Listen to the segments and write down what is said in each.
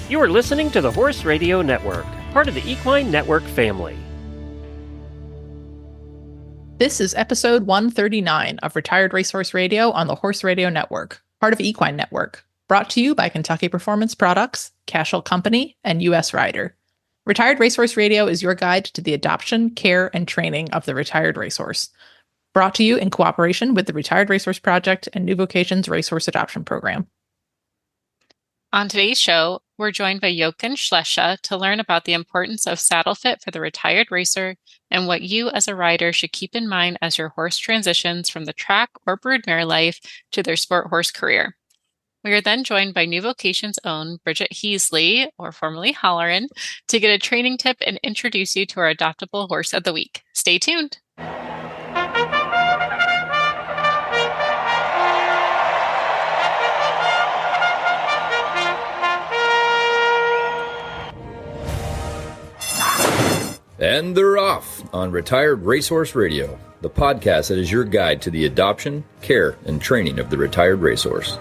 You are listening to the Horse Radio Network, part of the Equine Network family. This is episode 139 of Retired Racehorse Radio on the Horse Radio Network, part of Equine Network, brought to you by Kentucky Performance Products, Cashel Company, and U.S. Rider. Retired Racehorse Radio is your guide to the adoption, care, and training of the retired racehorse. Brought to you in cooperation with the Retired Racehorse Project and New Vocations Racehorse Adoption Program. On today's show, we're joined by Jochen Schleese to learn about the importance of saddle fit for the retired racer and what you as a rider should keep in mind as your horse transitions from the track or broodmare life to their sport horse career. We are then joined by New Vocations' own Bridget Heasley, or formerly Hollern, to get a training tip and introduce you to our adoptable horse of the week. Stay tuned. And they're off on Retired Racehorse Radio, the podcast that is your guide to the adoption, care, and training of the retired racehorse.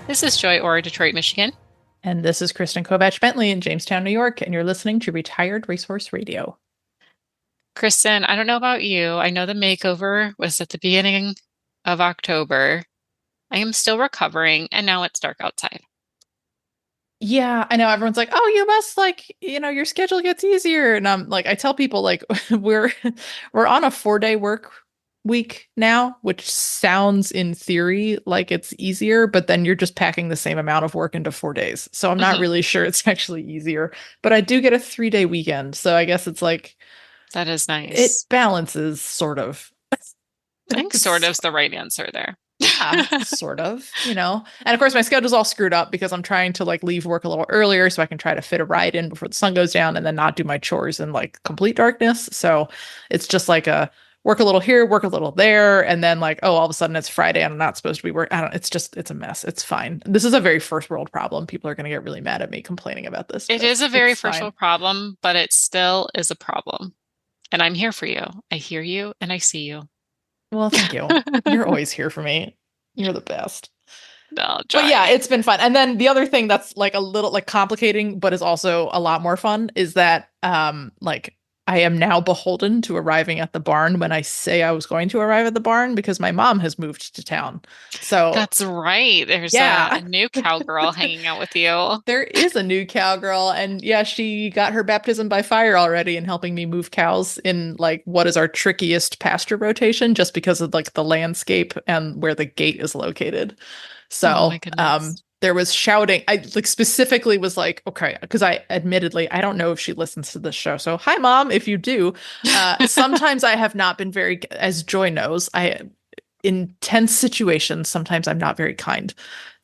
This is Joy Orr, Detroit, Michigan. And this is Kristen Kovach Bentley in Jamestown, New York, and you're listening to Retired Racehorse Radio. Kristen, I don't know about you. I know the makeover was at the beginning of October. I am still recovering, and now it's dark outside. Yeah, I know everyone's like, oh, you must your schedule gets easier. And I'm like, I tell people we're on a 4-day work week now, which sounds in theory like it's easier, but then you're just packing the same amount of work into 4 days. So I'm not really sure it's actually easier, but I do get a 3-day weekend. So I guess it's like, that is nice. It balances sort of. I think sort of is the right answer there. Yeah, sort of, And of course my schedule's all screwed up because I'm trying to leave work a little earlier so I can try to fit a ride in before the sun goes down and then not do my chores in complete darkness. So it's just a work a little here, work a little there. And then all of a sudden it's Friday and I'm not supposed to be working. It's a mess. It's fine. This is a very first world problem. People are going to get really mad at me complaining about this. It is a very first world problem, but it still is a problem. And I'm here for you. I hear you and I see you. Well, thank you. You're always here for me. You're the best. No, but yeah, it's been fun. And then the other thing that's a little complicating, but is also a lot more fun is that I am now beholden to arriving at the barn when I say I was going to arrive at the barn because my mom has moved to town. So that's right. There's a new cowgirl hanging out with you. There is a new cowgirl. And yeah, she got her baptism by fire already in helping me move cows in what is our trickiest pasture rotation just because of the landscape and where the gate is located. So there was shouting. I specifically was okay, because I don't know if she listens to this show. So hi, Mom, if you do. Sometimes I have not been very, as Joy knows, in tense situations, sometimes I'm not very kind.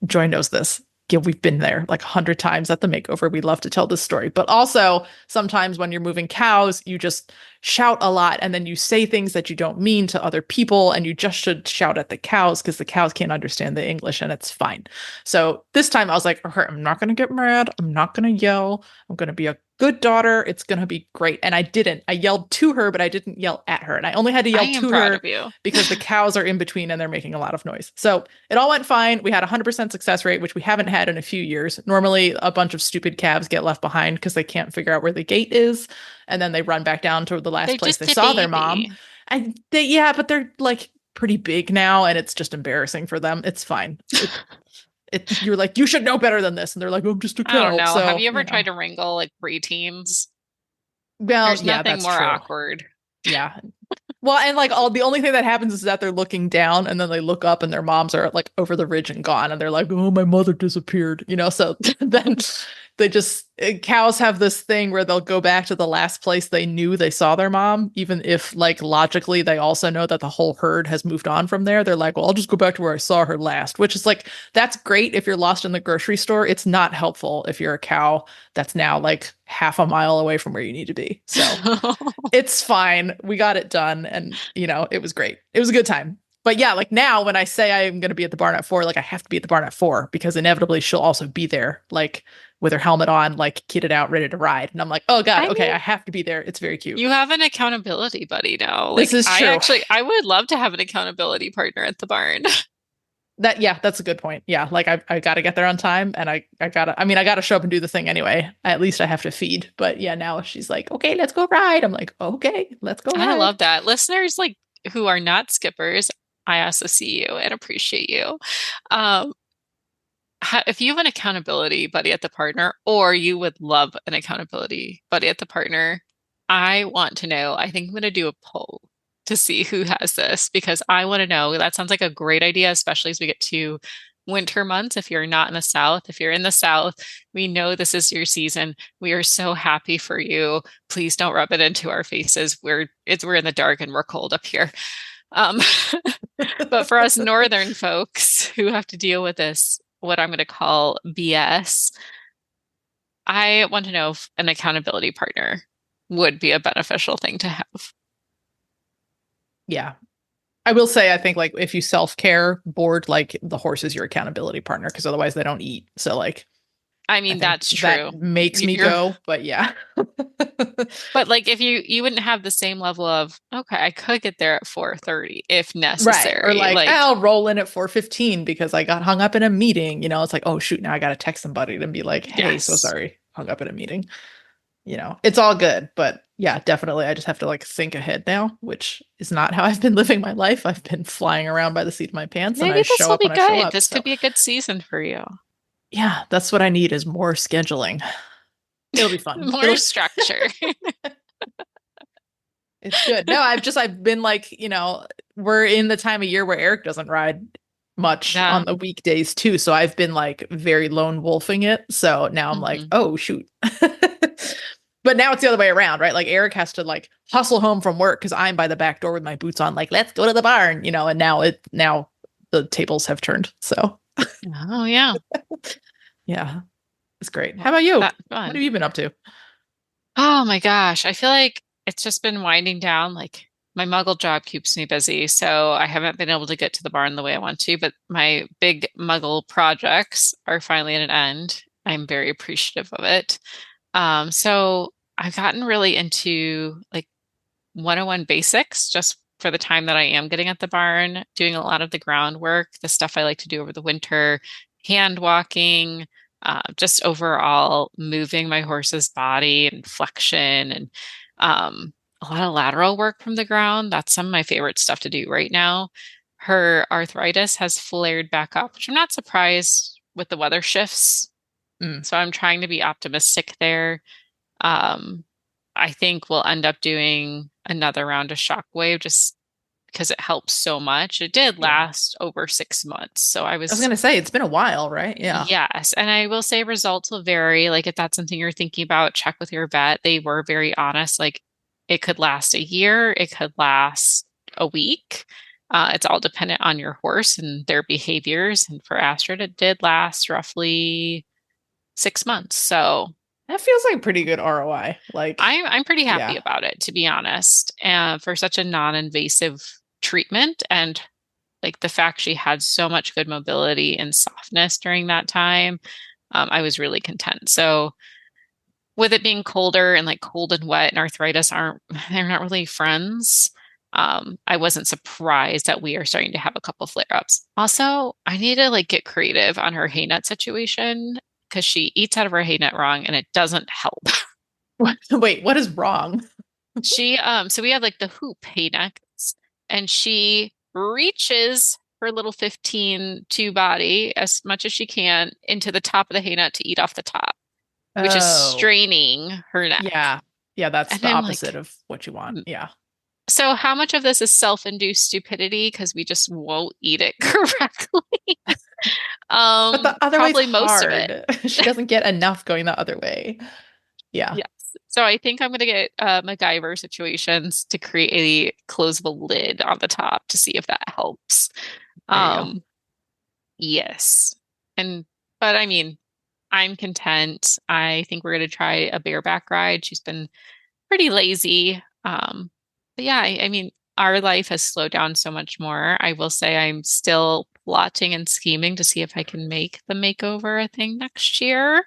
Joy knows this. Yeah, we've been there 100 times at the makeover. We love to tell this story. But also sometimes when you're moving cows, you just shout a lot and then you say things that you don't mean to other people and you just should shout at the cows because the cows can't understand the English and it's fine. So this time I was like, okay, I'm not going to get mad. I'm not going to yell. I'm going to be a good daughter. It's going to be great. And I didn't. I yelled to her, but I didn't yell at her. And I only had to yell to her because the cows are in between and they're making a lot of noise. So it all went fine. We had 100% success rate, which we haven't had in a few years. Normally, a bunch of stupid calves get left behind because they can't figure out where the gate is. And then they run back down to the last place they saw their mom. And but they're pretty big now. And it's just embarrassing for them. It's fine. You're you should know better than this. And they're I'm just a cow. I don't know. So, have you ever tried to wrangle preteens? Well, there's nothing that's more true. awkward. Yeah. Well, and the only thing that happens is that they're looking down and then they look up and their moms are over the ridge and gone. And they're oh, my mother disappeared, so then they just, cows have this thing where they'll go back to the last place they knew they saw their mom, even if logically they also know that the whole herd has moved on from there. They're well, I'll just go back to where I saw her last, which is that's great if you're lost in the grocery store. It's not helpful if you're a cow that's now half a mile away from where you need to be. So it's fine. We got it done. And, it was great. It was a good time. But yeah, now when I say I'm going to be at the barn at 4, I have to be at the barn at 4 because inevitably she'll also be there, with her helmet on, kitted out, ready to ride. And I'm oh God, I have to be there. It's very cute. You have an accountability buddy now. This is true. I would love to have an accountability partner at the barn. That's a good point. Yeah, like I got to get there on time, and I gotta show up and do the thing anyway. At least I have to feed. But yeah, now she's like, okay, let's go ride. I'm like, okay, let's go I ride. love that. Listeners like who are not skippers, I also see you and appreciate you. Um, if you have an accountability buddy at the partner, or you would love an accountability buddy at the partner, I want to know. I think I'm going to do a poll to see who has this because I want to know. That sounds like a great idea, especially as we get to winter months. If you're not in the South, if you're in the South, we know this is your season. We are so happy for you. Please don't rub it into our faces. We're in the dark and we're cold up here. Um, but for us northern folks who have to deal with this, what I'm going to call BS, I want to know if an accountability partner would be a beneficial thing to have. Yeah. I will say, I think like if you self-care board, like the horse is your accountability partner because otherwise they don't eat. So like, I mean, that's true. That makes me go, but yeah. But like if you wouldn't have the same level of, okay, I could get there at 4:30 if necessary. Right. Or like I'll roll in at 4:15 because I got hung up in a meeting. It's like, oh shoot, now I gotta text somebody and be like, hey, so sorry, hung up in a meeting. It's all good. But yeah, definitely I just have to like think ahead now, which is not how I've been living my life. I've been flying around by the seat of my pants. Maybe and I this show will up be when I show good. up. This could be a good season for you. Yeah, that's what I need is more scheduling. It'll be fun. More structure. It's good. No, I've been like, we're in the time of year where Eric doesn't ride much on the weekdays too. So I've been like very lone wolfing it. So now I'm like, oh shoot. But now it's the other way around, right? Like Eric has to like hustle home from work because I'm by the back door with my boots on, like, let's go to the barn, and now the tables have turned. So oh yeah. Yeah. It's great. How about you? What have you been up to? Oh my gosh. I feel like it's just been winding down. Like my muggle job keeps me busy. So I haven't been able to get to the barn the way I want to, but my big muggle projects are finally at an end. I'm very appreciative of it. So I've gotten really into like 101 basics just for the time that I am getting at the barn, doing a lot of the groundwork, the stuff I like to do over the winter, hand walking, just overall moving my horse's body and flexion and a lot of lateral work from the ground. That's some of my favorite stuff to do right now. Her arthritis has flared back up, which I'm not surprised with the weather shifts. So I'm trying to be optimistic there. I think we'll end up doing another round of shockwave just because it helps so much. It did last over 6 months. So I was going to say, it's been a while, right? Yeah. Yes. And I will say results will vary. Like if that's something you're thinking about, check with your vet. They were very honest. Like it could last a year. It could last a week. It's all dependent on your horse and their behaviors. And for Astrid, it did last roughly 6 months. So that feels like pretty good ROI. Like I'm pretty happy about it, to be honest. And for such a non-invasive treatment, and like the fact she had so much good mobility and softness during that time, I was really content. So with it being colder and like cold and wet and arthritis they're not really friends. I wasn't surprised that we are starting to have a couple flare-ups. Also, I need to like get creative on her hay nut situation because she eats out of her hay net wrong and it doesn't help. Wait, what is wrong? So we have like the hoop hay nuts and she reaches her little 15-2 body as much as she can into the top of the hay nut to eat off the top, which is straining her neck. Yeah. Yeah, that's the opposite of what you want. Yeah. So how much of this is self-induced stupidity because we just won't eat it correctly? But the other probably way's most hard. of it. She doesn't get enough going the other way. Yeah. Yes. So I think I'm going to get MacGyver situations to create a closable lid on the top to see if that helps. Yes. But I mean, I'm content. I think we're going to try a bareback ride. She's been pretty lazy. But yeah, I mean, our life has slowed down so much more. I will say I'm still plotting and scheming to see if I can make the makeover a thing next year.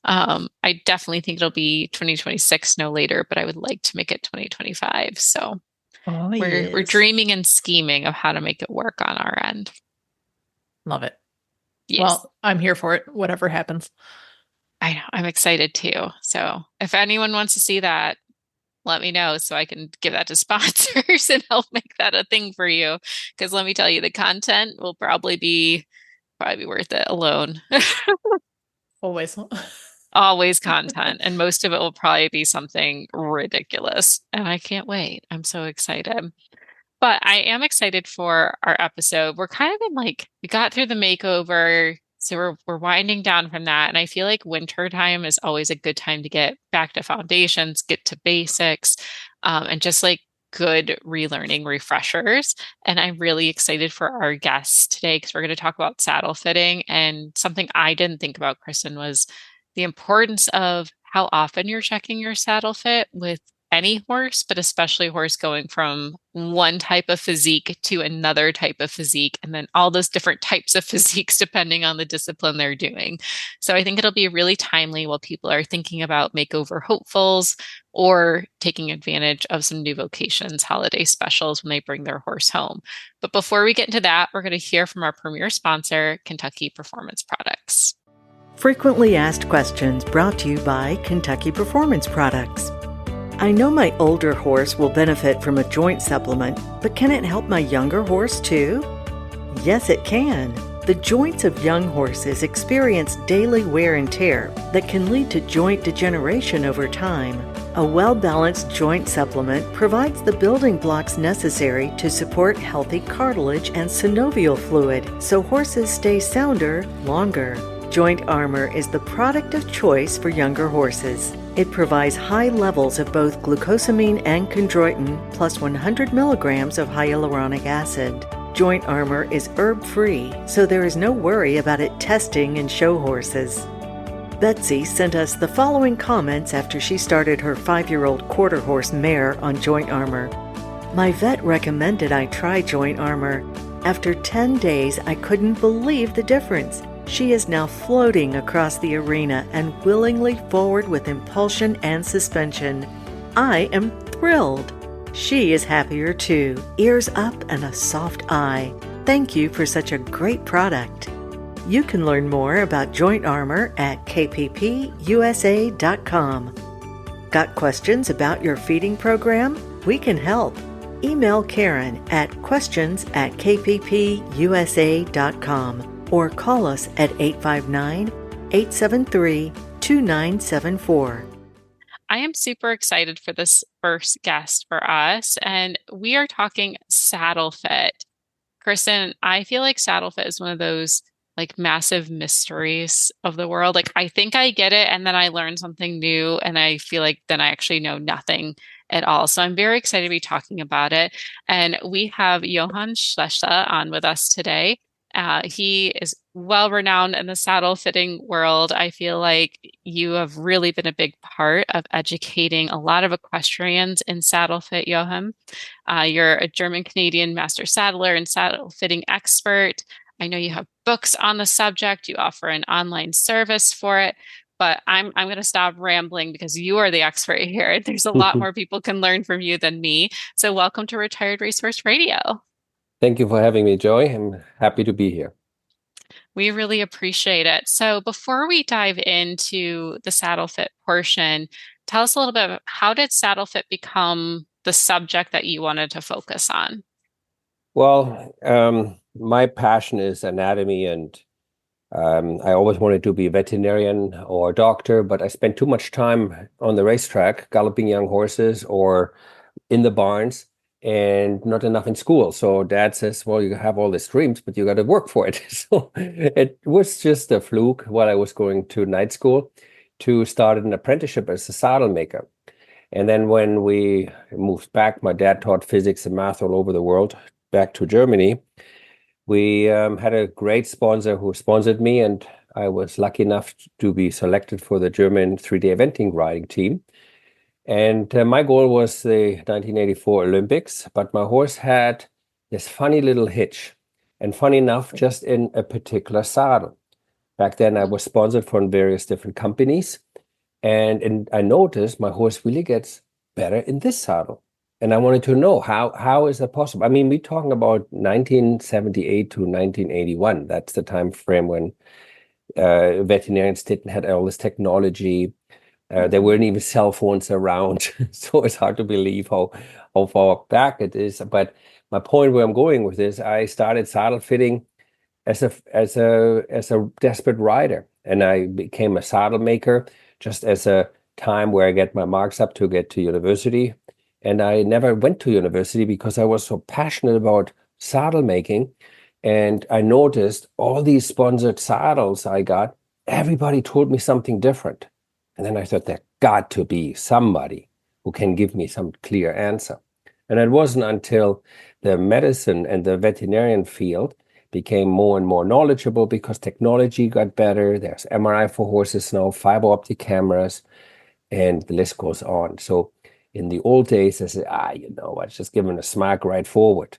I definitely think it'll be 2026, no later, but I would like to make it 2025. So we're dreaming and scheming of how to make it work on our end. Love it. Yes. Well, I'm here for it, whatever happens. I know. I'm excited too. So if anyone wants to see that, let me know so I can give that to sponsors and help make that a thing for you. Because let me tell you, the content will probably be worth it alone. Always. Always content. And most of it will probably be something ridiculous. And I can't wait. I'm so excited. But I am excited for our episode. We're kind of in we got through the makeover. So we're winding down from that. And I feel like winter time is always a good time to get back to foundations, get to basics, and just good relearning refreshers. And I'm really excited for our guests today because we're going to talk about saddle fitting. And something I didn't think about, Kristen, was the importance of how often you're checking your saddle fit with any horse, but especially a horse going from one type of physique to another type of physique, and then all those different types of physiques depending on the discipline they're doing. So I think it'll be really timely while people are thinking about makeover hopefuls or taking advantage of some new Vocations holiday specials when they bring their horse home. But before we get into that, we're going to hear from our premier sponsor, Kentucky Performance Products. Frequently asked questions brought to you by Kentucky Performance Products. I know my older horse will benefit from a joint supplement, but can it help my younger horse too? Yes, it can. The joints of young horses experience daily wear and tear that can lead to joint degeneration over time. A well-balanced joint supplement provides the building blocks necessary to support healthy cartilage and synovial fluid so horses stay sounder longer. Joint Armor is the product of choice for younger horses. It provides high levels of both glucosamine and chondroitin plus 100 milligrams of hyaluronic acid. Joint Armor is herb-free, so there is no worry about it testing in show horses. Betsy sent us the following comments after she started her 5-year-old quarter horse mare on Joint Armor. My vet recommended I try Joint Armor. After 10 days, I couldn't believe the difference. She is now floating across the arena and willingly forward with impulsion and suspension. I am thrilled. She is happier too, ears up and a soft eye. Thank you for such a great product. You can learn more about Joint Armor at kppusa.com. Got questions about your feeding program? We can help. Email Karen at questions@kppusa.com. or call us at 859-873-2974. I am super excited for this first guest for us, and we are talking saddle fit. Kristen, I feel like saddle fit is one of those massive mysteries of the world. I think I get it, and then I learn something new, and I feel like then I actually know nothing at all. So I'm very excited to be talking about it. And we have Jochen Schleese on with us today. He is well renowned in the saddle fitting world. I feel like you have really been a big part of educating a lot of equestrians in saddle fit, Jochen. You're a German Canadian master saddler and saddle fitting expert. I know you have books on the subject. You offer an online service for it. But I'm going to stop rambling because you are the expert here. There's a lot more people can learn from you than me. So welcome to Retired Racehorse Radio. Thank you for having me, Joy. I'm happy to be here. We really appreciate it. So before we dive into the saddle fit portion, tell us a little bit about how did saddle fit become the subject that you wanted to focus on? Well, my passion is anatomy, and I always wanted to be a veterinarian or a doctor, but I spent too much time on the racetrack galloping young horses or in the barns, and not enough in school. So Dad says, well, you have all these dreams, but you got to work for it. So it was just a fluke while I was going to night school to start an apprenticeship as a saddle maker. And then when we moved back, my dad taught physics and math all over the world, back to Germany. We had a great sponsor who sponsored me, and I was lucky enough to be selected for the German 3-day eventing riding team. And my goal was the 1984 Olympics, but my horse had this funny little hitch, and funny enough, just in a particular saddle. Back then, I was sponsored from various different companies, and I noticed my horse really gets better in this saddle. And I wanted to know how is that possible? I mean, we're talking about 1978 to 1981. That's the time frame when veterinarians didn't have all this technology. There weren't even cell phones around, so it's hard to believe how far back it is. But my point where I'm going with this, I started saddle fitting as a desperate rider, and I became a saddle maker just as a time where I get my marks up to get to university. And I never went to university because I was so passionate about saddle making. And I noticed all these sponsored saddles I got, everybody told me something different. And then I thought there got to be somebody who can give me some clear answer. And it wasn't until the medicine and the veterinarian field became more and more knowledgeable because technology got better. There's MRI for horses now, fiber optic cameras, and the list goes on. So in the old days, I said, I just give them a smack right forward.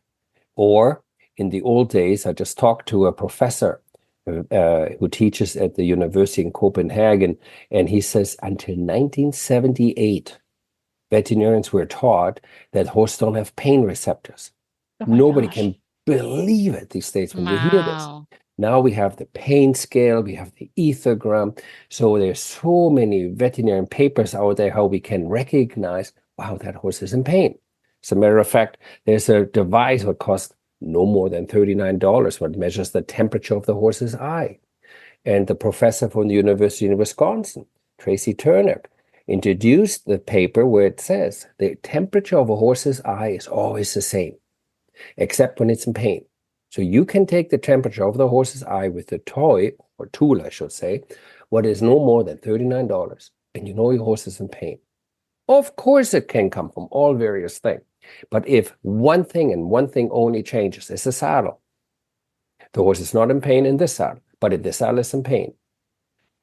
Or in the old days, I just talked to a professor who teaches at the university in Copenhagen, and he says until 1978, veterinarians were taught that horses don't have pain receptors. Nobody can believe it these days when they hear this. Now we have the pain scale, we have the ethogram. So there's so many veterinarian papers out there how we can recognize, wow, that horse is in pain. As a matter of fact, there's a device that costs no more than $39, what measures the temperature of the horse's eye. And the professor from the University of Wisconsin, Tracy Turner, introduced the paper where it says the temperature of a horse's eye is always the same, except when it's in pain. So you can take the temperature of the horse's eye with a toy, or tool, I should say, what is no more than $39, and you know your horse is in pain. Of course it can come from all various things. But if one thing and one thing only changes, it's the saddle. The horse is not in pain in this saddle, but if the saddle is in pain,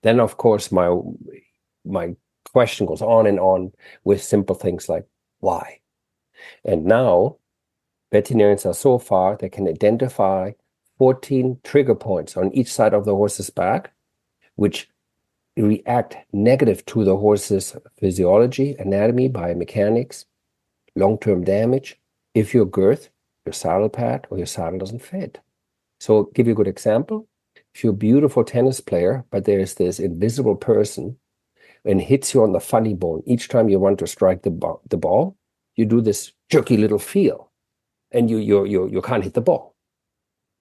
then of course my question goes on and on with simple things like, why? And now veterinarians are so far they can identify 14 trigger points on each side of the horse's back, which react negative to the horse's physiology, anatomy, biomechanics, long-term damage, if your girth, your saddle pad, or your saddle doesn't fit. So I'll give you a good example. If you're a beautiful tennis player, but there's this invisible person and hits you on the funny bone each time you want to strike the ball, you do this jerky little feel, and you can't hit the ball.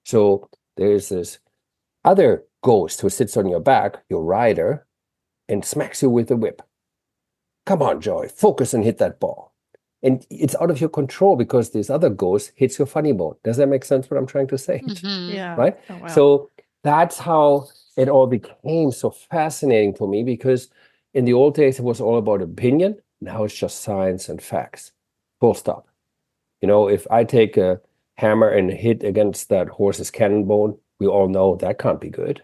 So there's this other ghost who sits on your back, your rider, and smacks you with the whip. Come on, Joy, focus and hit that ball. And it's out of your control because this other ghost hits your funny bone. Does that make sense what I'm trying to say? Mm-hmm. Yeah. Right? Oh, wow. So that's how it all became so fascinating for me, because in the old days, it was all about opinion. Now it's just science and facts. Full stop. You know, if I take a hammer and hit against that horse's cannon bone, we all know that can't be good.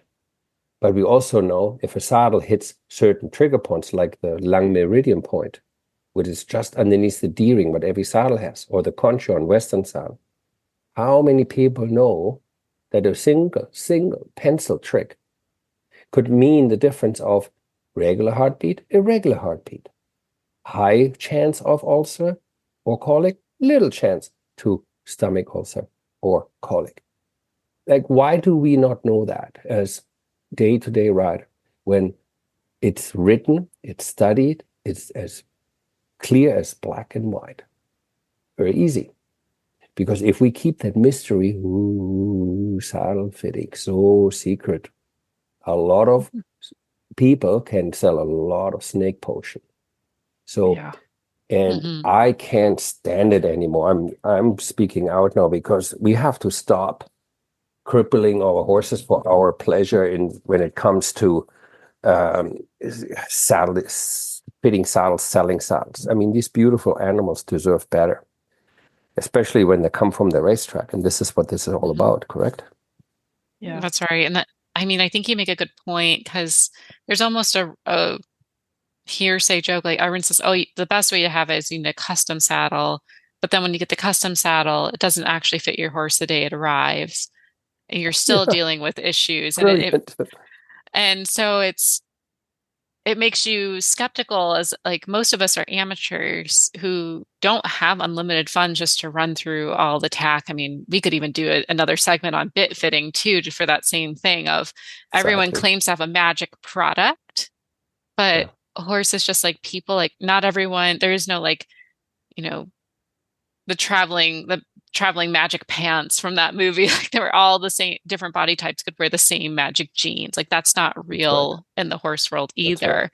But we also know if a saddle hits certain trigger points, like the lung meridian point, which is just underneath the D-ring, what every saddle has, or the concha on Western saddle, how many people know that a single pencil trick could mean the difference of regular heartbeat, irregular heartbeat, high chance of ulcer or colic, little chance to stomach ulcer or colic? Like, why do we not know that as day-to-day rider when it's written, it's studied, it's as clear as black and white? Very easy. Because if we keep that mystery, saddle fitting, so secret, a lot of people can sell a lot of snake potion. So, Yeah. and I can't stand it anymore. I'm speaking out now because we have to stop crippling our horses for our pleasure when it comes to fitting saddles, selling saddles. I mean, these beautiful animals deserve better, especially when they come from the racetrack. And this is what this is all about, correct? Yeah. That's right. And I think you make a good point, because there's almost a hearsay joke. Like everyone says, oh, the best way to have it is you need a custom saddle. But then when you get the custom saddle, it doesn't actually fit your horse the day it arrives. And you're still dealing with issues. And Brilliant. and so it's, it makes you skeptical, as like most of us are amateurs who don't have unlimited funds just to run through all the tack. I mean, we could even do another segment on bit fitting too, for that same thing of everyone Exactly. claims to have a magic product, but a horse is just like people, like not everyone, there is no like, you know, the traveling magic pants from that movie. Like they were all the same, different body types could wear the same magic jeans. Like that's not That's right. real in the horse world That's right. either.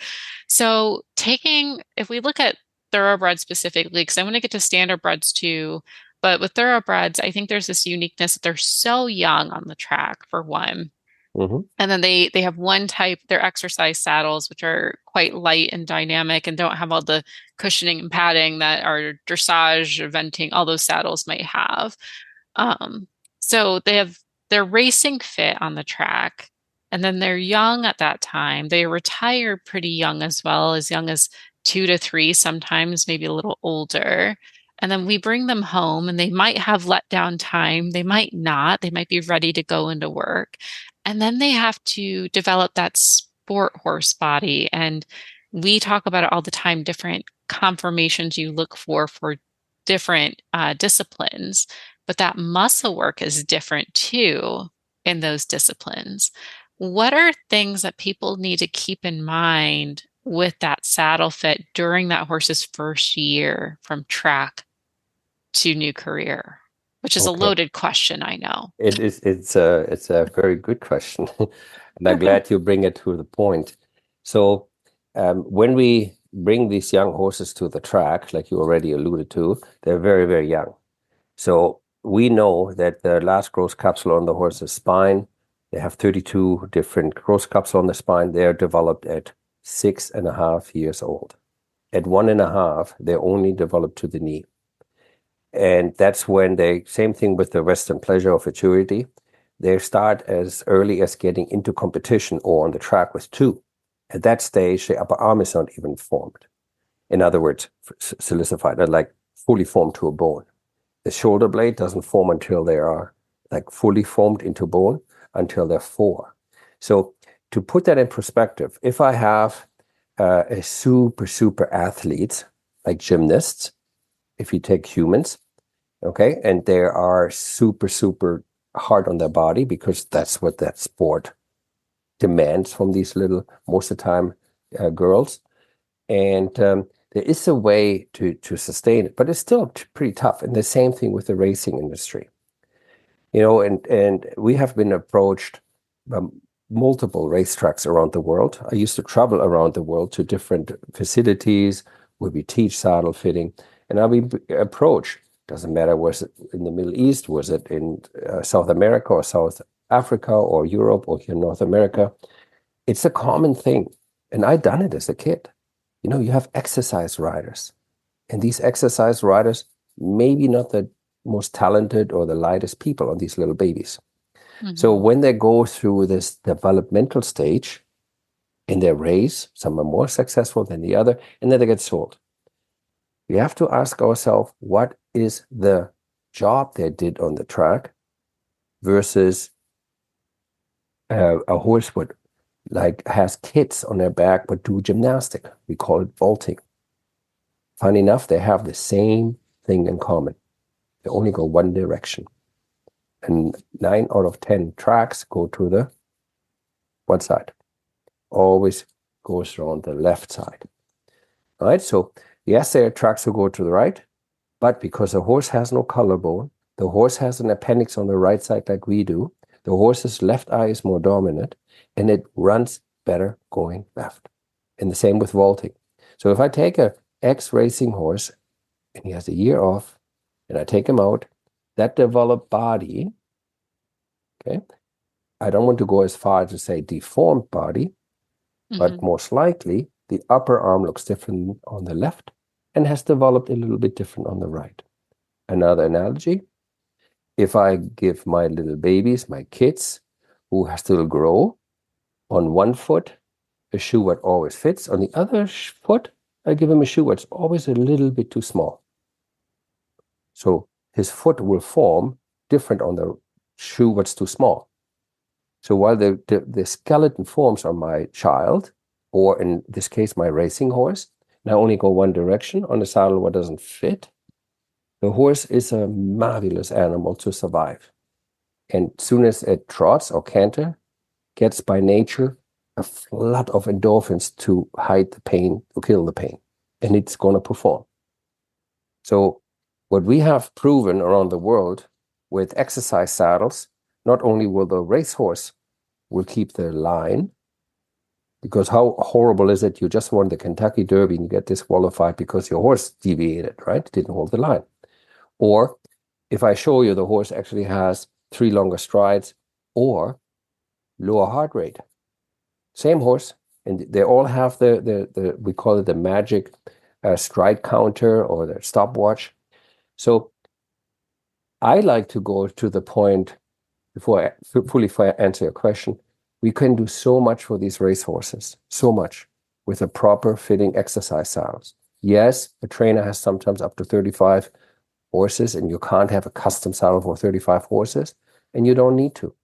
So if we look at thoroughbreds specifically, because I want to get to standardbreds too, but with thoroughbreds, I think there's this uniqueness that they're so young on the track, for one. Hmm. And then they have one type, their exercise saddles, which are quite light and dynamic and don't have all the cushioning and padding that our dressage, eventing, all those saddles might have. Um, so they have their racing fit on the track, and then they're young at that time. They retire pretty young as 2 to 3, sometimes maybe a little older. And then we bring them home, and they might have letdown time. They might not. They might be ready to go into work. And then they have to develop that sport horse body. And we talk about it all the time, different conformations you look for different disciplines. But that muscle work is different too in those disciplines. What are things that people need to keep in mind with that saddle fit during that horse's first year from track to new career? Which is a Okay. loaded question, I know. It is. It's a very good question, and I'm glad you bring it to the point. So, when we bring these young horses to the track, like you already alluded to, they're very, very young. So we know that the last growth capsule on the horse's spine, they have 32 different growth capsules on the spine. They are developed at 6.5 years old. At 1.5, they're only developed to the knee. And that's when same thing with the rest and pleasure of maturity. They start as early as getting into competition or on the track with 2. At that stage, the upper arm is not even formed. In other words, solidified, not like fully formed to a bone. The shoulder blade doesn't form until they are like fully formed into bone until they're 4. So to put that in perspective, if I have a super athlete like gymnasts, if you take humans, okay, and they are super hard on their body because that's what that sport demands from these little, most of the time, girls. And there is a way to sustain it, but it's still pretty tough. And the same thing with the racing industry. And we have been approached multiple racetracks around the world. I used to travel around the world to different facilities where we teach saddle fitting. And I'll be approached, doesn't matter, was it in the Middle East, was it in South America or South Africa or Europe or here in North America? It's a common thing. And I done it as a kid. You have exercise riders. And these exercise riders, maybe not the most talented or the lightest people on these little babies. Mm-hmm. So when they go through this developmental stage in their race, some are more successful than the other, and then they get sold. We have to ask ourselves, what is the job they did on the track versus a horse would has kids on their back but do gymnastic. We call it vaulting. Funny enough, they have the same thing in common. They only go one direction. And 9 out of 10 tracks go to the one side. Always goes around the left side. All right, so yes, there are tracks who go to the right, but because the horse has no collarbone, the horse has an appendix on the right side like we do, the horse's left eye is more dominant, and it runs better going left. And the same with vaulting. So if I take a ex-racing horse, and he has a year off, and I take him out, that developed body, okay, I don't want to go as far as to say deformed body, but most likely the upper arm looks different on the left and has developed a little bit different on the right. Another analogy, if I give my little babies, my kids, who still grow, on one foot, a shoe that always fits. On the other foot, I give him a shoe that's always a little bit too small. So his foot will form different on the shoe that's too small. So while the skeleton forms on my child or in this case, my racing horse, and I only go one direction on a saddle what doesn't fit, the horse is a marvelous animal to survive. And soon as it trots or canter, gets by nature a flood of endorphins to hide the pain, to kill the pain, and it's going to perform. So what we have proven around the world with exercise saddles, not only will the racehorse will keep the line, because how horrible is it? You just won the Kentucky Derby and you get disqualified because your horse deviated, right? Didn't hold the line. Or if I show you the horse actually has 3 longer strides or lower heart rate. Same horse, and they all have the we call it the magic stride counter or the stopwatch. So I like to go to the point, before I fully answer your question, we can do so much for these racehorses, so much, with a proper fitting exercise saddles. Yes, a trainer has sometimes up to 35 horses, and you can't have a custom saddle for 35 horses, and you don't need to.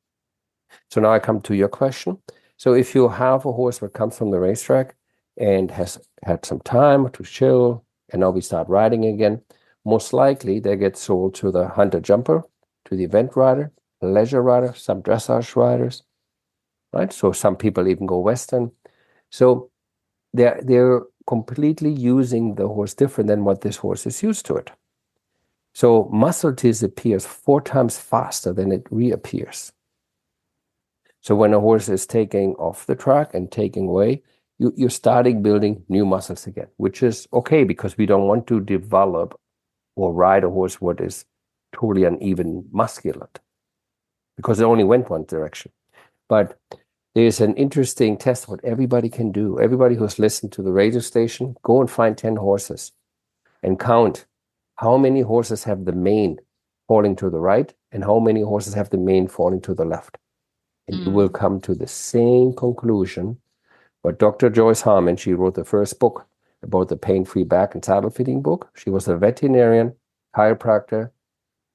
So now I come to your question. So if you have a horse that comes from the racetrack and has had some time to chill, and now we start riding again, most likely they get sold to the hunter jumper, to the event rider, leisure rider, some dressage riders, right? So some people even go Western. So they're completely using the horse different than what this horse is used to it. So muscle disappears 4 times faster than it reappears. So when a horse is taking off the track and taking away, you're starting building new muscles again, which is okay because we don't want to develop or ride a horse what is totally uneven muscular, because it only went one direction. But there's an interesting test what everybody can do. Everybody who's listened to the radio station, go and find 10 horses and count how many horses have the mane falling to the right and how many horses have the mane falling to the left. And you will come to the same conclusion. But Dr. Joyce Harmon, she wrote the first book about the pain-free back and saddle fitting book. She was a veterinarian, chiropractor,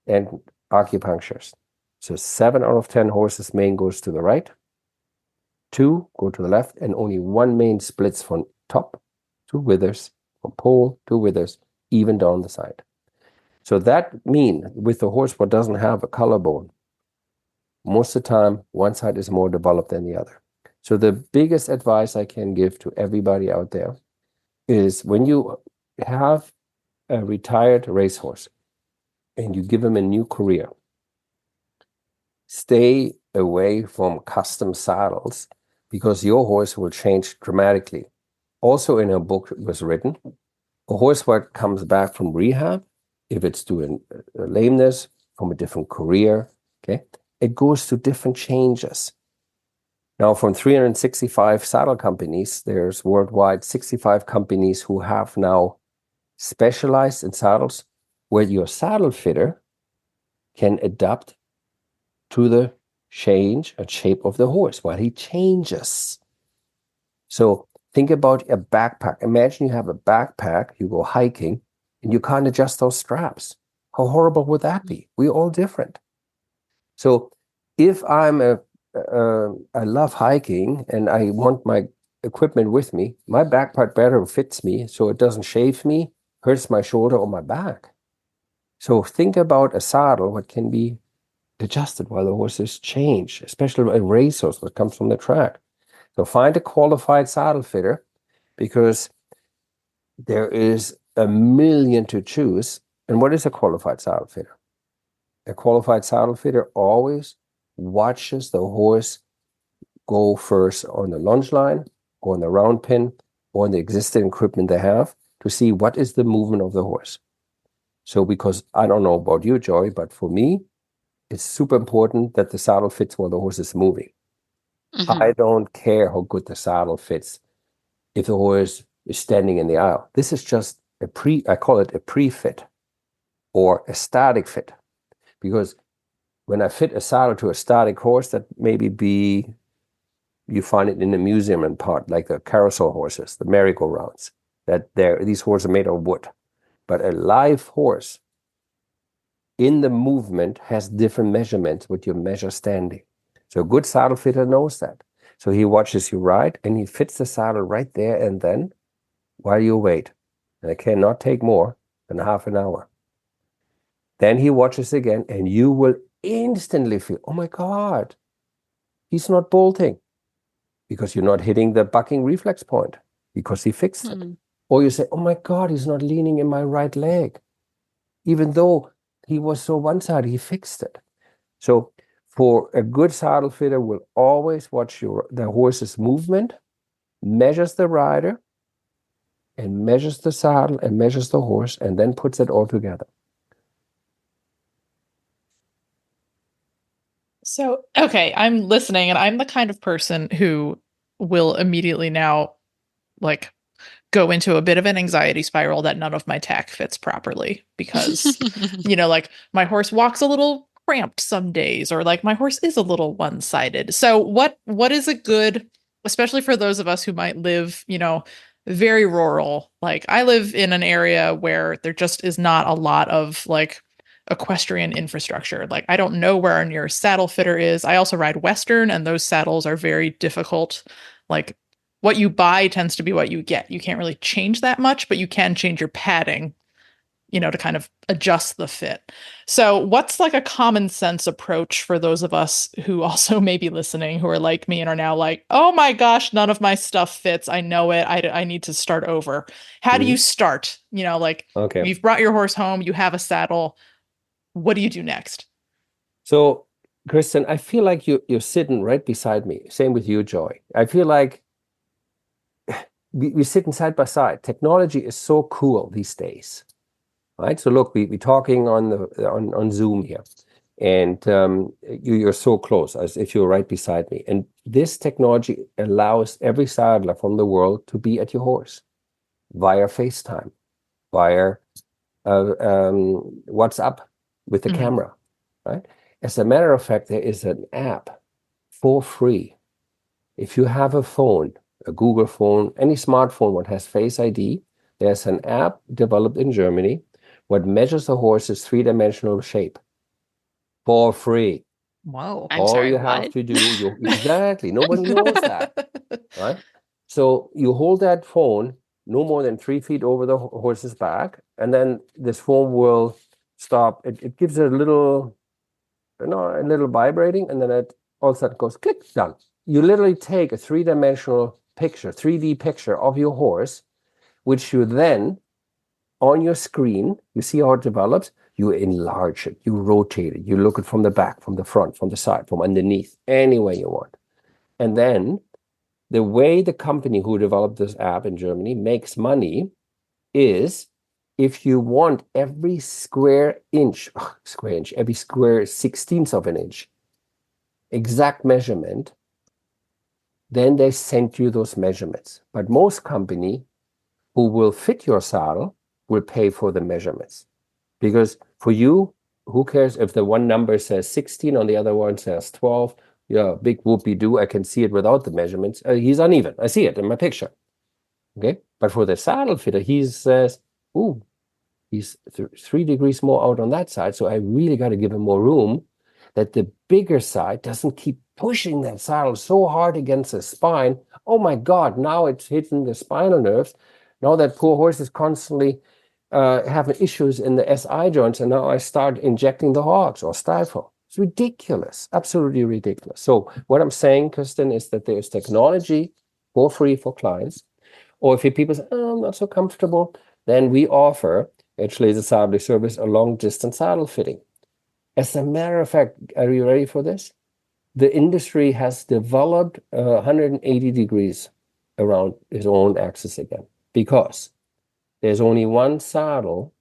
and acupuncturist. So 7 out of 10 horses' mane goes to the right, 2 go to the left, and only 1 mane splits from top to withers, from pole to withers, even down the side. So that means with the horse what doesn't have a collarbone, most of the time, one side is more developed than the other. So the biggest advice I can give to everybody out there is when you have a retired racehorse and you give him a new career, stay away from custom saddles because your horse will change dramatically. Also in a book was written, a horse that comes back from rehab, if it's doing a lameness from a different career, okay, it goes to different changes. Now, from 365 saddle companies, there's worldwide 65 companies who have now specialized in saddles where your saddle fitter can adapt to the change and shape of the horse while he changes. So think about a backpack. Imagine you have a backpack, you go hiking, and you can't adjust those straps. How horrible would that be? We're all different. So if I love hiking and I want my equipment with me, my back part better fits me so it doesn't shave me, hurts my shoulder or my back. So think about a saddle that can be adjusted while the horses change, especially a racehorse that comes from the track. So find a qualified saddle fitter because there is a million to choose. And what is a qualified saddle fitter? A qualified saddle fitter always watches the horse go first on the lunge line, or on the round pin, or on the existing equipment they have to see what is the movement of the horse. So because I don't know about you, Joy, but for me, it's super important that the saddle fits while the horse is moving. Mm-hmm. I don't care how good the saddle fits if the horse is standing in the aisle. This is just I call it a pre-fit or a static fit. Because when I fit a saddle to a static horse, that maybe you find it in the museum and part, like the carousel horses, the merry-go-rounds, these horses are made of wood. But a live horse in the movement has different measurements what you measure standing. So a good saddle fitter knows that. So he watches you ride and he fits the saddle right there and then while you wait. And it cannot take more than half an hour. Then he watches again and you will instantly feel, oh my God, he's not bolting because you're not hitting the bucking reflex point because he fixed it. Or you say, oh my God, he's not leaning in my right leg. Even though he was so one-sided, he fixed it. So for a good saddle fitter will always watch the horse's movement, measures the rider, and measures the saddle and measures the horse, and then puts it all together. So, okay, I'm listening, and I'm the kind of person who will immediately now, like, go into a bit of an anxiety spiral that none of my tack fits properly because, like my horse walks a little cramped some days, or like my horse is a little one-sided. So what is a good, especially for those of us who might live, very rural, like I live in an area where there just is not a lot of like equestrian infrastructure. Like I don't know where our nearest saddle fitter is. I also ride Western, and those saddles are very difficult. Like what you buy tends to be what you get. You can't really change that much, but you can change your padding, to kind of adjust the fit. So what's like a common sense approach for those of us who also may be listening, who are like me and are now like, oh my gosh, none of my stuff fits. I know it. I need to start over. How do you start? Okay. You've brought your horse home, you have a saddle. What do you do next? So, Kristen, I feel like you're sitting right beside me. Same with you, Joy. I feel like we're sitting side by side. Technology is so cool these days, right? So look, we're talking on Zoom here, and you're so close as if you're right beside me. And this technology allows every saddler from the world to be at your horse via FaceTime, via WhatsApp with the camera, right? As a matter of fact, there is an app for free. If you have a phone, a Google phone, any smartphone that has Face ID, there's an app developed in Germany what measures a horse's three-dimensional shape for free. Wow. All you have to do, exactly, nobody knows that, right? So you hold that phone no more than 3 feet over the horse's back, and then this phone will stop. It gives it a little vibrating, and then it all of a sudden goes click, done. You literally take a three-dimensional picture, 3D picture of your horse, which you then, on your screen, you see how it develops, you enlarge it, you rotate it, you look at it from the back, from the front, from the side, from underneath, any way you want. And then the way the company who developed this app in Germany makes money is if you want every square 16th of an inch, exact measurement, then they send you those measurements. But most company who will fit your saddle will pay for the measurements. Because for you, who cares if the one number says 16 on the other one says 12? Yeah, big whoopie-doo, I can see it without the measurements. He's uneven. I see it in my picture. Okay? But for the saddle fitter, he says, ooh, he's 3 degrees more out on that side, so I really got to give him more room, that the bigger side doesn't keep pushing that saddle so hard against the spine. Oh my God, now it's hitting the spinal nerves. Now that poor horse is constantly having issues in the SI joints, and now I start injecting the hogs or stifle. It's ridiculous, absolutely ridiculous. So what I'm saying, Kristen, is that there's technology for free for clients. Or if people say, oh, I'm not so comfortable, then we offer, actually, the saddle service, a long-distance saddle fitting. As a matter of fact, are you ready for this? The industry has developed 180 degrees around its own axis again, because there's only one saddle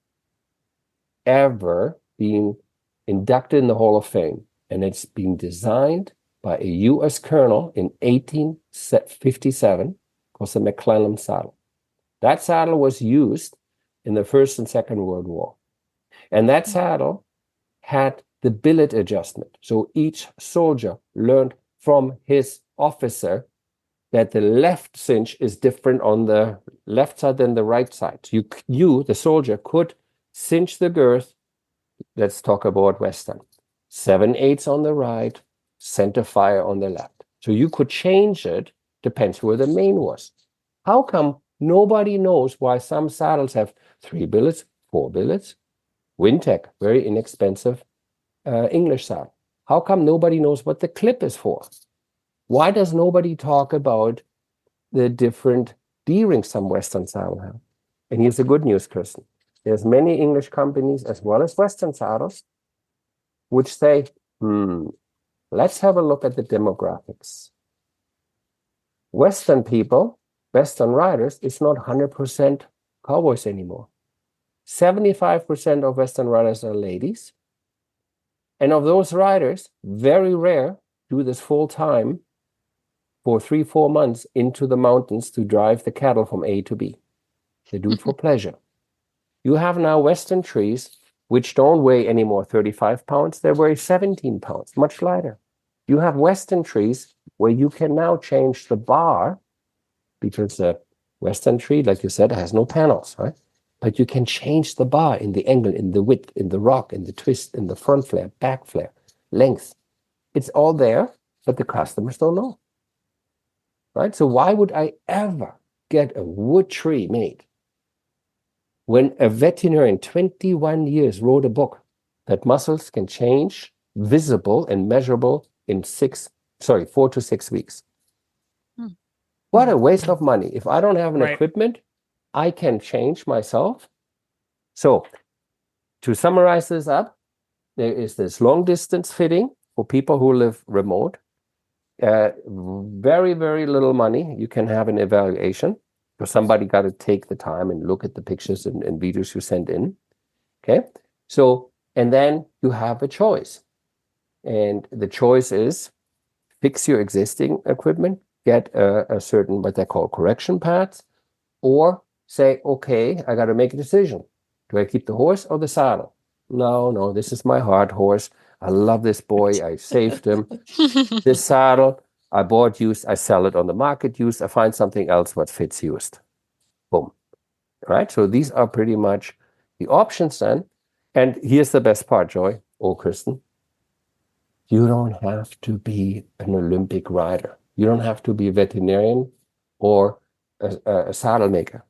ever being inducted in the Hall of Fame, and it's being designed by a U.S. colonel in 1857, called the McClellan saddle. That saddle was used in the First and Second World War. And that saddle had the billet adjustment. So each soldier learned from his officer that the left cinch is different on the left side than the right side. You, the soldier, could cinch the girth. Let's talk about Western. 7/8 on the right, center fire on the left. So you could change it, depends where the mane was. How come nobody knows why some saddles have 3 billets, 4 billets? Wintec, very inexpensive English saddle. How come nobody knows what the clip is for? Why does nobody talk about the different D-rings some Western saddle have? And here's the good news, Kirsten. There's many English companies as well as Western saddles which say, let's have a look at the demographics. Western people, Western riders, it's not 100% cowboys anymore. 75% of Western riders are ladies. And of those riders, very rare do this full time for 3-4 months into the mountains to drive the cattle from A to B. They do it for pleasure. You have now Western trees which don't weigh anymore 35 pounds, they weigh 17 pounds, much lighter. You have Western trees where you can now change the bar, because a Western tree, like you said, has no panels, right? But you can change the bar in the angle, in the width, in the rock, in the twist, in the front flare, back flare, length. It's all there, but the customers don't know, right? So why would I ever get a wood tree made when a veterinarian 21 years wrote a book that muscles can change, visible and measurable in 4 to 6 weeks? What a waste of money. If I don't have an equipment, I can change myself. So to summarize this up, there is this long distance fitting for people who live remote. Very, very little money. You can have an evaluation. So somebody got to take the time and look at the pictures and videos you send in. Okay. So, and then you have a choice. And the choice is fix your existing equipment, get a certain, what they call correction pads, or say, okay, I got to make a decision. Do I keep the horse or the saddle? No, this is my heart horse. I love this boy. I saved him. This saddle, I bought used. I sell it on the market used. I find something else what fits used. Boom. Right? So these are pretty much the options then. And here's the best part, Joy. Oh, Kristen. You don't have to be an Olympic rider. You don't have to be a veterinarian or a saddle maker.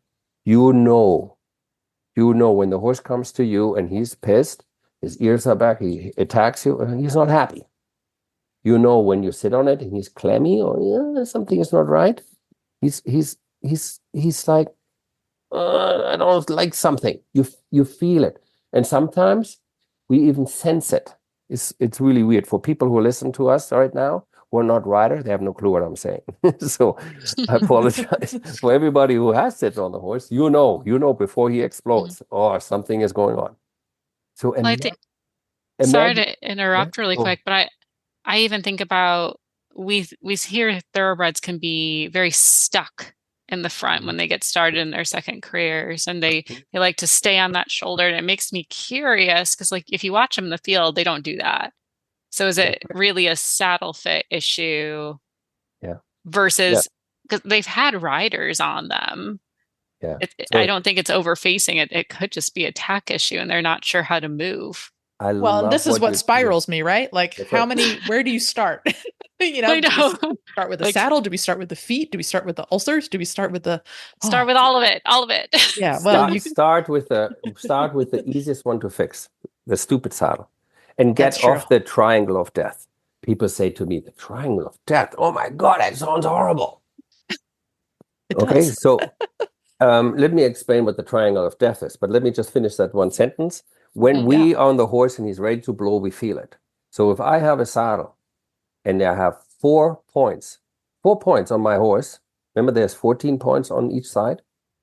You know when the horse comes to you and he's pissed, his ears are back, he attacks you, and he's not happy. You know when you sit on it and he's clammy or something is not right. He's like, I don't like something. You feel it, and sometimes we even sense it. It's really weird for people who listen to us right now who are not riders. They have no clue what I'm saying. So I apologize for everybody who has sit on the horse. You know before he explodes, something is going on. So sorry to interrupt really quick, but I even think about we hear thoroughbreds can be very stuck in the front when they get started in their second careers, and they like to stay on that shoulder, and it makes me curious because, like, if you watch them in the field, they don't do that. So is it really a saddle fit issue? Versus because they've had riders on them. I don't think it's overfacing. It could just be a tack issue, and they're not sure how to move. Well, and this is what spirals me, right? Like, where do you start? I know. Do we start with the saddle? Do we start with the feet? Do we start with the ulcers? Do we start with start with all of it? All of it. Yeah. Well, you start with the easiest one to fix, the stupid saddle, and get off the triangle of death. People say to me, the triangle of death. Oh my God, that sounds horrible. Okay, so let me explain what the triangle of death is, but let me just finish that one sentence. When we are on the horse and he's ready to blow, we feel it. So if I have a saddle and I have 4 points on my horse, remember there's 14 points on each side,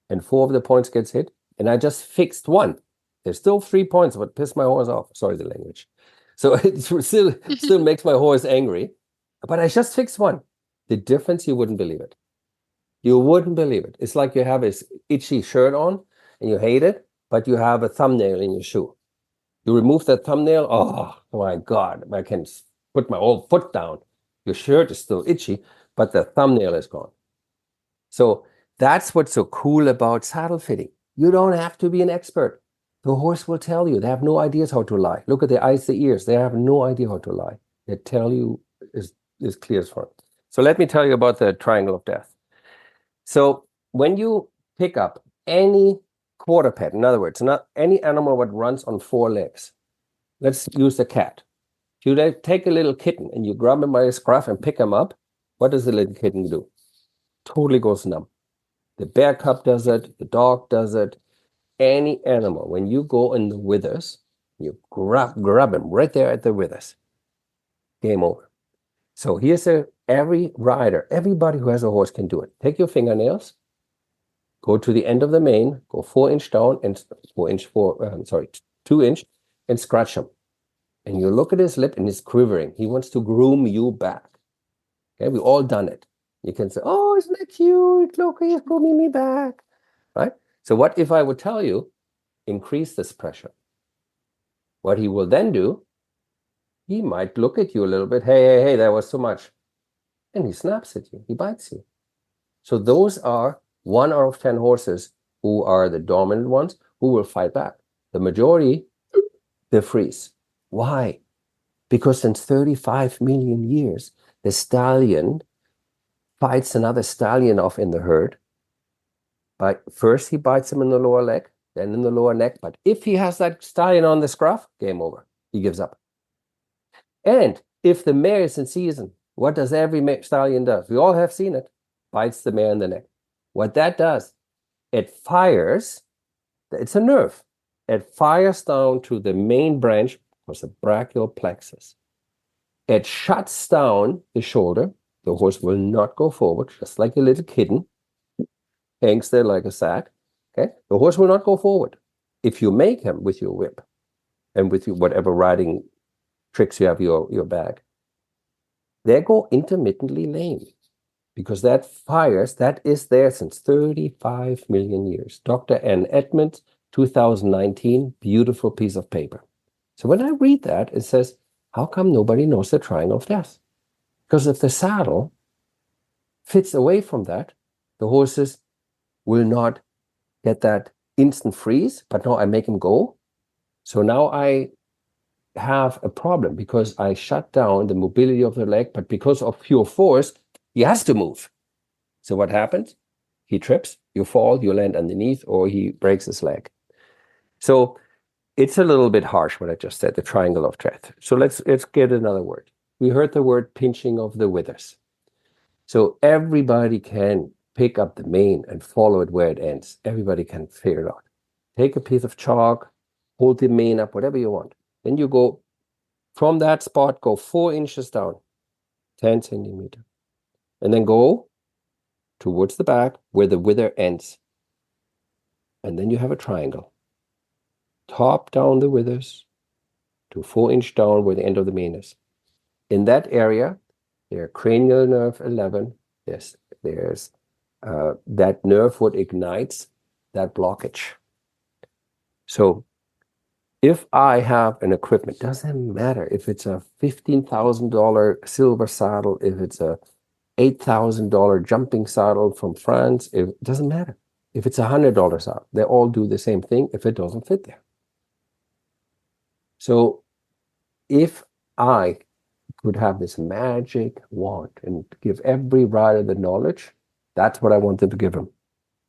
and 4 of the points gets hit, and I just fixed one. There's still 3 points, but piss my horse off. Sorry, the language. So it still makes my horse angry, but I just fixed one. The difference, you wouldn't believe it. You wouldn't believe it. It's like you have this itchy shirt on and you hate it, but you have a thumbnail in your shoe. You remove that thumbnail, oh my God, I can put my whole foot down. Your shirt is still itchy, but the thumbnail is gone. So that's what's so cool about saddle fitting. You don't have to be an expert. The horse will tell you. They have no ideas how to lie. Look at the eyes, the ears. They have no idea how to lie. They tell you is clear as front. So let me tell you about the triangle of death. So when you pick up any quadruped, in other words, not any animal that runs on 4 legs, let's use the cat. If you take a little kitten and you grab him by his scruff and pick him up, what does the little kitten do? Totally goes numb. The bear cub does it, the dog does it, any animal. When you go in the withers, you grab him right there at the withers. Game over. So here's every rider, everybody who has a horse can do it. Take your fingernails, go to the end of the mane, go 4 inch down and 2 inch, and scratch him. And you look at his lip and he's quivering. He wants to groom you back. Okay, we've all done it. You can say, "Oh, isn't that cute? Look, he's grooming me back." Right? So what if I would tell you, increase this pressure? What he will then do, he might look at you a little bit. Hey, that was too much. And he snaps at you. He bites you. So those are 1 out of 10 horses who are the dominant ones who will fight back. The majority, they freeze. Why? Because since 35 million years, the stallion fights another stallion off in the herd. But first he bites him in the lower leg, then in the lower neck. But if he has that stallion on the scruff, game over. He gives up. And if the mare is in season, what does every stallion do? We all have seen it. Bites the mare in the neck. What that does, it fires. It's a nerve. It fires down to the main branch, was the brachial plexus. It shuts down the shoulder. The horse will not go forward, just like a little kitten. Hangs there like a sack. Okay? The horse will not go forward. If you make him with your whip and with whatever riding tricks you have your bag, they go intermittently lame because that fires, that is there since 35 million years. Dr. Ann Edmonds, 2019, beautiful piece of paper. So when I read that, it says, how come nobody knows the triangle of death? Because if the saddle fits away from that, the horses will not get that instant freeze, but no, I make him go. So now I have a problem because I shut down the mobility of the leg, but because of pure force, he has to move. So what happens? He trips, you fall, you land underneath, or he breaks his leg. So it's a little bit harsh what I just said, the triangle of death. So let's get another word. We heard the word pinching of the withers. So everybody can pick up the mane and follow it where it ends. Everybody can figure it out. Take a piece of chalk, hold the mane up, whatever you want. Then you go from that spot, go 4 inches down, 10 centimeters. And then go towards the back where the wither ends. And then you have a triangle. Top down the withers to 4 inch down where the end of the mane is. In that area, there cranial nerve 11. There's that nerve what ignites that blockage. So if I have an equipment, doesn't matter if it's a $15,000 silver saddle, if it's a $8,000 jumping saddle from France, it doesn't matter. If it's $100 saddle, they all do the same thing if it doesn't fit there. So if I could have this magic wand and give every rider the knowledge, that's what I wanted to give them.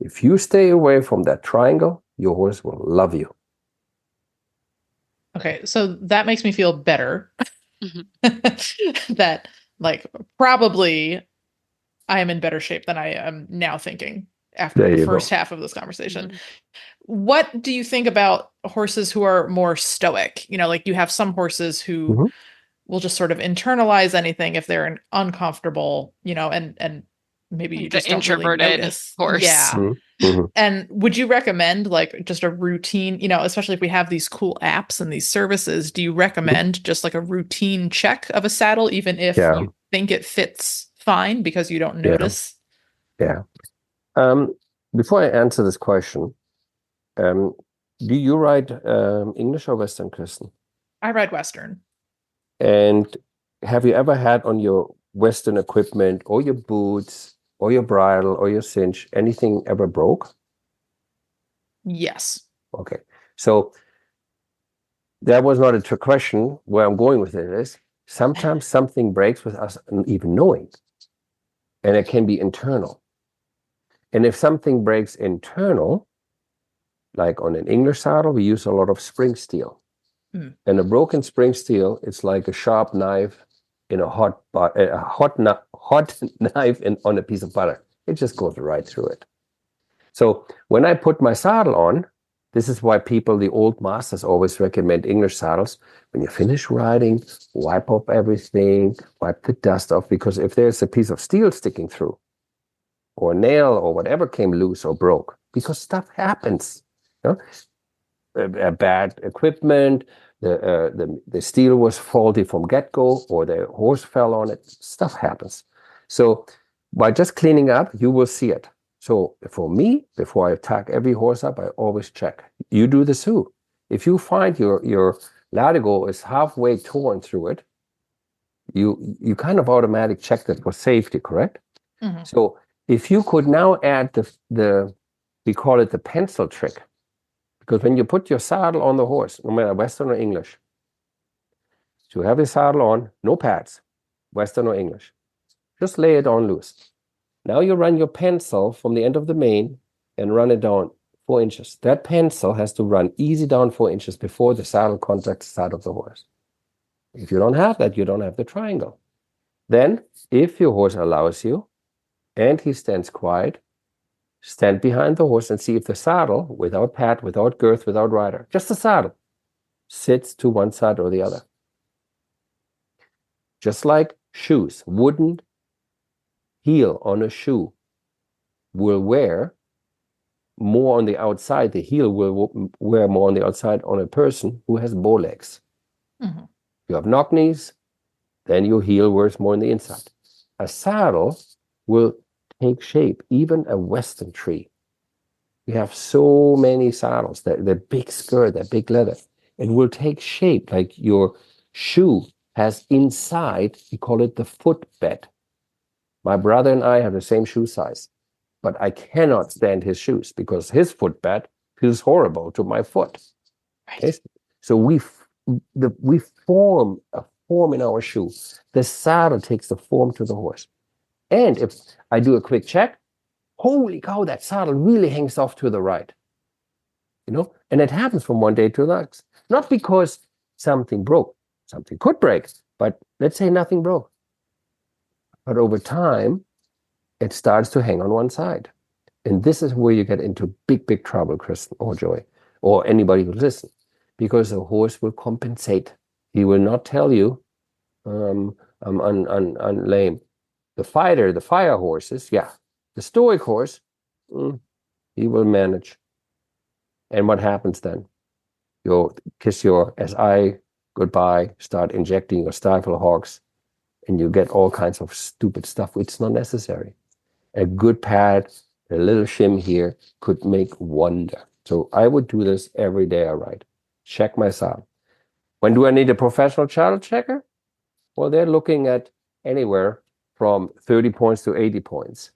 If you stay away from that triangle, your horse will love you. Okay, so that makes me feel better. Mm-hmm. That, like, probably I am in better shape than I am now thinking after the first half of this conversation. Mm-hmm. What do you think about horses who are more stoic? You know, like you have some horses who mm-hmm. will just sort of internalize anything if they're uncomfortable, you know, and maybe you just the introverted don't really notice. Horse. Yeah. Mm-hmm. And would you recommend like just a routine, you know, especially if we have these cool apps and these services, do you recommend just like a routine check of a saddle, even if you think it fits fine because you don't notice? Yeah. Before I answer this question, do you ride English or Western, Kristen? I ride Western. And have you ever had on your Western equipment or your boots or your bridle or your cinch, anything ever broke? Yes. Okay. So that was not a trick question. Where I'm going with it is sometimes something breaks with us even knowing. and it can be internal. And if something breaks internal, like on an English saddle, we use a lot of spring steel. And a broken spring steel, it's like a sharp knife in a hot knife on a piece of butter. It just goes right through it. So when I put my saddle on, this is why the old masters always recommend English saddles. When you finish riding, wipe up everything, wipe the dust off, because if there's a piece of steel sticking through, or a nail or whatever came loose or broke, because stuff happens. You know? A bad equipment, the steel was faulty from get-go, or the horse fell on it. Stuff happens. So by just cleaning up, you will see it. So for me, before I tack every horse up, I always check. You do this too. If you find your latigo is halfway torn through it, you kind of automatic check that for safety, correct? Mm-hmm. So if you could now add we call it the pencil trick. Because when you put your saddle on the horse, no matter Western or English, so you have your saddle on, no pads, Western or English, just lay it on loose. Now you run your pencil from the end of the mane and run it down 4 inches. That pencil has to run easy down 4 inches before the saddle contacts the side of the horse. If you don't have that, you don't have the triangle. Then, if your horse allows you, and he stands quiet, stand behind the horse and see if the saddle, without pad, without girth, without rider, just the saddle, sits to one side or the other. Just like shoes, wooden heel on a shoe will wear more on the outside. The heel will wear more on the outside on a person who has bow legs. Mm-hmm. You have knock knees, then your heel wears more on the inside. A saddle will take shape, even a Western tree. We have so many saddles, the big skirt, that big leather. It will take shape like your shoe has inside, we call it the footbed. My brother and I have the same shoe size, but I cannot stand his shoes because his footbed feels horrible to my foot. Right. Okay? So we form a form in our shoe. The saddle takes the form to the horse. And if I do a quick check, holy cow, that saddle really hangs off to the right. You know, and it happens from one day to the next. Not because something broke. Something could break, but let's say nothing broke. But over time, it starts to hang on one side. And this is where you get into big, big trouble, Kristen or Joy, or anybody who listens, because the horse will compensate. He will not tell you, I'm lame. The fire horses, yeah. The stoic horse, he will manage. And what happens then? You'll kiss your SI goodbye, start injecting your stifle hogs, and you get all kinds of stupid stuff. It's not necessary. A good pad, a little shim here could make wonder. So I would do this every day I ride. Check my saddle. When do I need a professional saddle checker? Well, they're looking at anywhere from 30 points to 80 points.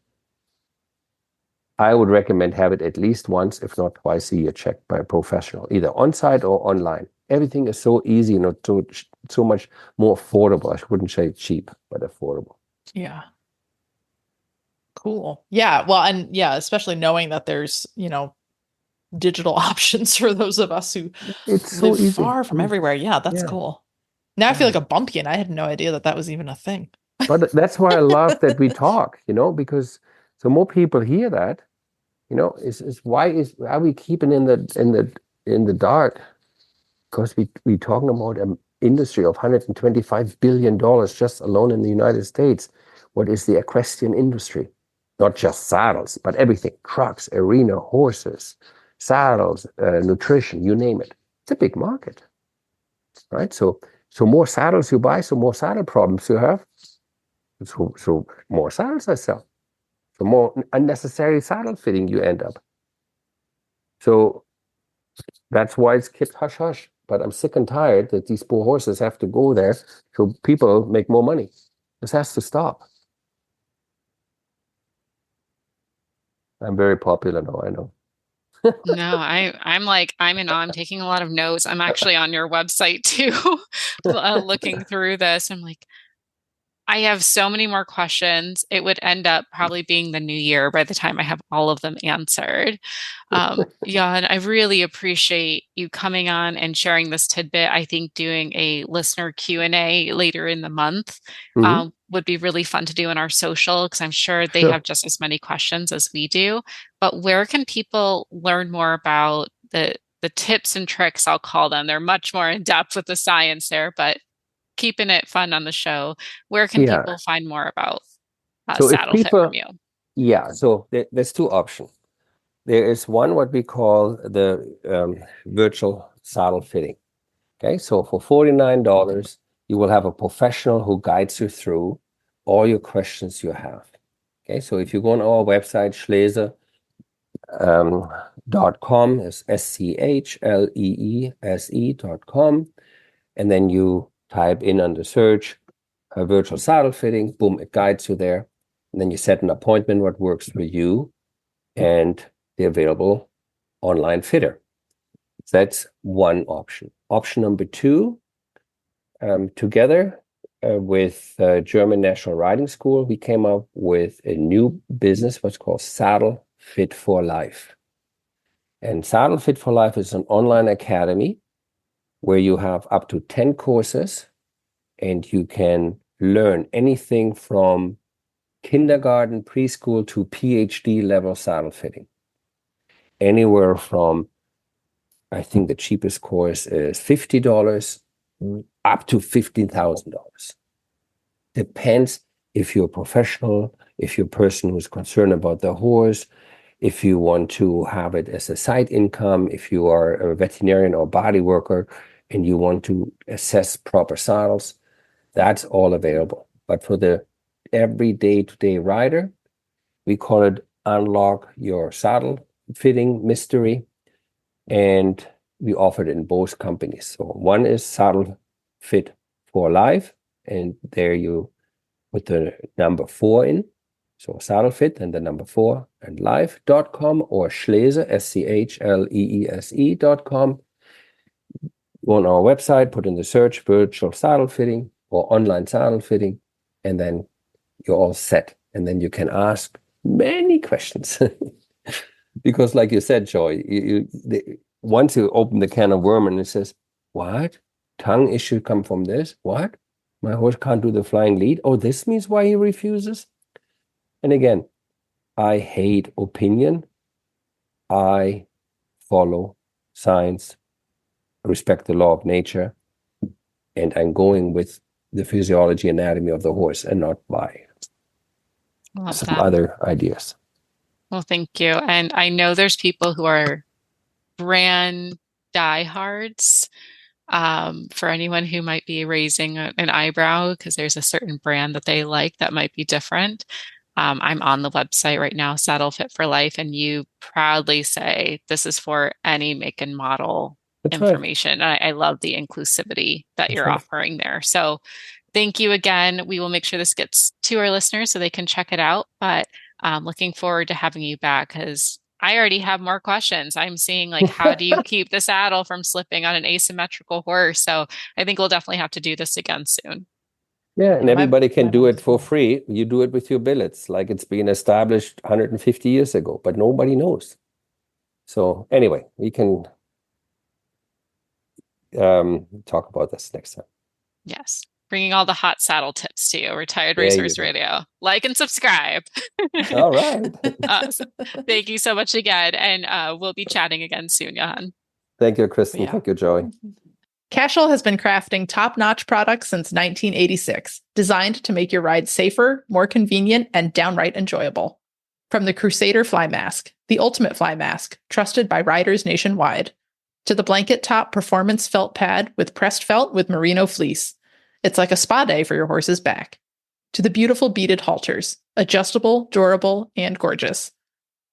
I would recommend have it at least once, if not twice a year, checked by a professional, either on-site or online. Everything is so easy, not so much more affordable. I wouldn't say cheap, but affordable. Yeah. Cool. Yeah. Well, and yeah, especially knowing that there's, digital options for those of us who It's live so easy. far from everywhere. Yeah, that's Yeah. cool. Now I feel like a bumpkin. I had no idea that was even a thing. But that's why I love that we talk, because so more people hear that, is why are we keeping in the dark? Because we talking about an industry of $125 billion just alone in the United States. What is the equestrian industry? Not just saddles, but everything: trucks, arena, horses, saddles, nutrition, you name it. It's a big market, right? So more saddles you buy, so more saddle problems you have. So more saddles I sell. So more unnecessary saddle fitting you end up. So that's why it's kept hush hush. But I'm sick and tired that these poor horses have to go there so people make more money. This has to stop. I'm very popular now, I know. No, I'm in awe. I'm taking a lot of notes. I'm actually on your website too, looking through this. I'm like, I have so many more questions. It would end up probably being the new year by the time I have all of them answered. Jan, I really appreciate you coming on and sharing this tidbit. I think doing a listener Q&A later in the month Mhm. would be really fun to do in our social because I'm sure they Sure. have just as many questions as we do. But where can people learn more about the tips and tricks, I'll call them? They're much more in depth with the science there, but keeping it fun on the show. Where can Yeah. people find more about So if Saddle Fit from people, you? yeah, so there's two options. There is one what we call the virtual saddle fitting. Okay, so for $49, you will have a professional who guides you through all your questions you have. Okay, so if you go on our website, Schleese.com, is SCHLEESE.com, and then you type in under search a virtual saddle fitting, boom, it guides you there. And then you set an appointment what works for you and the available online fitter. So that's one option. Option number two, together with German National Riding School, we came up with a new business, what's called Saddle Fit for Life. And Saddle Fit for Life is an online academy where you have up to 10 courses and you can learn anything from kindergarten, preschool to PhD level saddle fitting. Anywhere from, I think the cheapest course is $50 up to $15,000. Depends if you're a professional, if you're a person who's concerned about the horse, if you want to have it as a side income, if you are a veterinarian or body worker and you want to assess proper saddles, that's all available. But for the every day-to-day rider, we call it Unlock Your Saddle Fitting Mystery. And we offer it in both companies. So one is Saddle Fit for Life, and there you put the number 4 in. So Saddle Fit and the number 4 and life.com, or Schleese, SCHLEESE.com. Go on our website, put in the search virtual saddle fitting or online saddle fitting, and then you're all set. And then you can ask many questions. Because like you said, Joy, once you open the can of worm and it says, what? Tongue issue come from this? What? My horse can't do the flying lead? Oh, this means why he refuses? And again, I hate opinion. I follow science, respect the law of nature, and I'm going with the physiology anatomy of the horse and not by some other ideas. Well, thank you. And I know there's people who are brand diehards. For anyone who might be raising an eyebrow because there's a certain brand that they like that might be different. I'm on the website right now, Saddle Fit for Life, and you proudly say this is for any make and model information. Right. I love the inclusivity that you're offering there. So thank you again. We will make sure this gets to our listeners so they can check it out. But looking forward to having you back because I already have more questions. I'm seeing like, how do you keep the saddle from slipping on an asymmetrical horse? So I think we'll definitely have to do this again soon. Yeah, and everybody can do it for free. You do it with your billets, like it's been established 150 years ago, but nobody knows. So anyway, we can talk about this next time. Yes. Bringing all the hot saddle tips to you, Retired Racehorse Radio. Like and subscribe. All right. Awesome. Thank you so much again. And we'll be chatting again soon, Johan. Thank you, Kristen. Thank you, Joey. Cashel has been crafting top-notch products since 1986, designed to make your ride safer, more convenient, and downright enjoyable. From the Crusader Fly Mask, the ultimate fly mask, trusted by riders nationwide, to the blanket top performance felt pad with pressed felt with merino fleece. It's like a spa day for your horse's back. To the beautiful beaded halters, adjustable, durable, and gorgeous.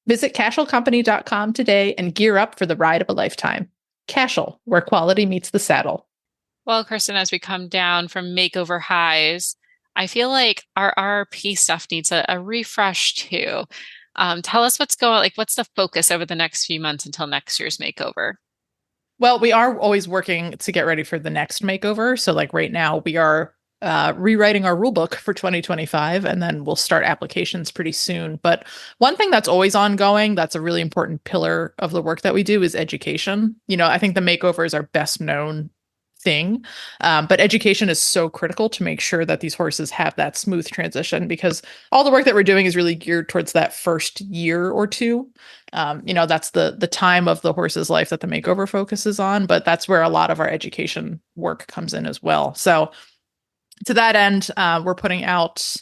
Visit CashelCompany.com today and gear up for the ride of a lifetime. Cashel, where quality meets the saddle. Well, Kristen, as we come down from makeover highs, I feel like our RRP stuff needs a refresh too. Tell us what's the focus over the next few months until next year's makeover? Well, we are always working to get ready for the next makeover. So like right now we are rewriting our rule book for 2025, and then we'll start applications pretty soon. But one thing that's always ongoing, that's a really important pillar of the work that we do, is education. I think the makeover is our best known thing. But education is so critical to make sure that these horses have that smooth transition, because all the work that we're doing is really geared towards that first year or two. That's the time of the horse's life that the makeover focuses on, but that's where a lot of our education work comes in as well. So to that end, we're putting out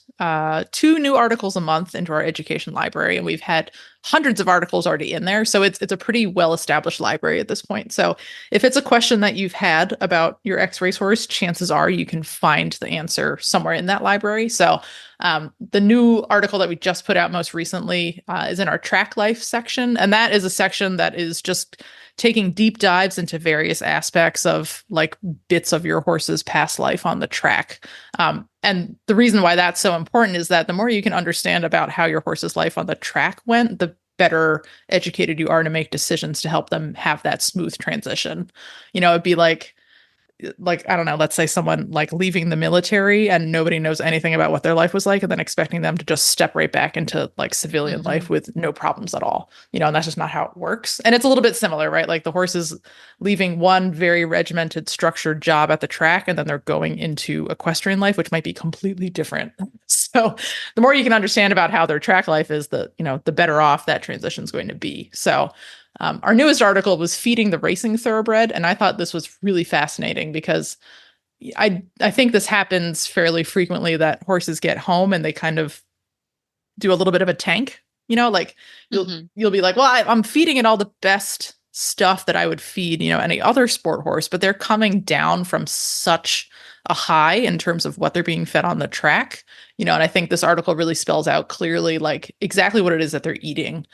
2 new articles a month into our education library, and we've had hundreds of articles already in there. So it's a pretty well-established library at this point. So if it's a question that you've had about your ex-racehorse, chances are you can find the answer somewhere in that library. So the new article that we just put out most recently is in our track life section. And that is a section that is just taking deep dives into various aspects of like bits of your horse's past life on the track. And the reason why that's so important is that the more you can understand about how your horse's life on the track went, the better educated you are to make decisions to help them have that smooth transition. It'd be like, I don't know, let's say someone like leaving the military and nobody knows anything about what their life was like, and then expecting them to just step right back into like civilian life with no problems at all, and that's just not how it works. And it's a little bit similar, right? Like the horse is leaving one very regimented, structured job at the track, and then they're going into equestrian life, which might be completely different. So the more you can understand about how their track life is, the better off that transition is going to be. So our newest article was Feeding the Racing Thoroughbred, and I thought this was really fascinating because I think this happens fairly frequently, that horses get home and they kind of do a little bit of a tank. Like you'll be like, well, I'm feeding it all the best stuff that I would feed, any other sport horse, but they're coming down from such a high in terms of what they're being fed on the track, and I think this article really spells out clearly like exactly what it is that they're eating.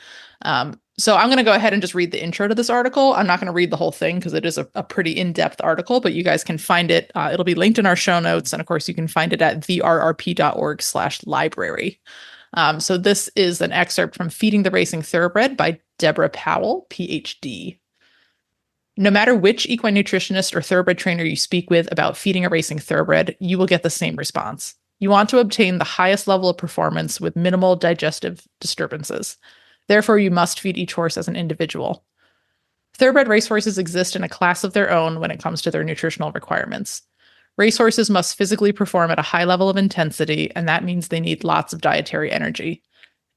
So I'm going to go ahead and just read the intro to this article. I'm not going to read the whole thing because it is a pretty in-depth article, but you guys can find it. It'll be linked in our show notes. And of course, you can find it at therrp.org/library. So this is an excerpt from Feeding the Racing Thoroughbred by Deborah Powell, PhD. No matter which equine nutritionist or thoroughbred trainer you speak with about feeding a racing thoroughbred, you will get the same response. You want to obtain the highest level of performance with minimal digestive disturbances. Therefore, you must feed each horse as an individual. Thoroughbred racehorses exist in a class of their own when it comes to their nutritional requirements. Racehorses must physically perform at a high level of intensity, and that means they need lots of dietary energy.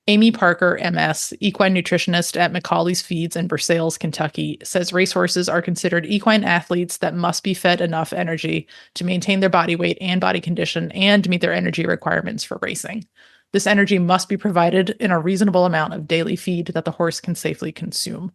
Amy Parker, MS, equine nutritionist at McCauley's Feeds in Versailles, Kentucky, says racehorses are considered equine athletes that must be fed enough energy to maintain their body weight and body condition and meet their energy requirements for racing. This energy must be provided in a reasonable amount of daily feed that the horse can safely consume.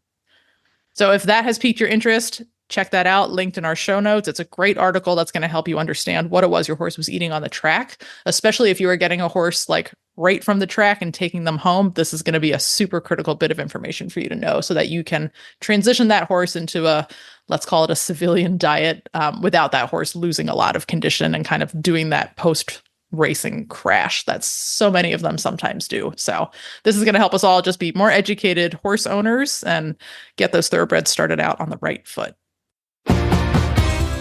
So if that has piqued your interest, check that out, linked in our show notes. It's a great article that's going to help you understand what it was your horse was eating on the track, especially if you are getting a horse like right from the track and taking them home. This is going to be a super critical bit of information for you to know so that you can transition that horse into a, let's call it a civilian diet, without that horse losing a lot of condition and kind of doing that post-racing crash that so many of them sometimes do. So this is going to help us all just be more educated horse owners and get those thoroughbreds started out on the right foot.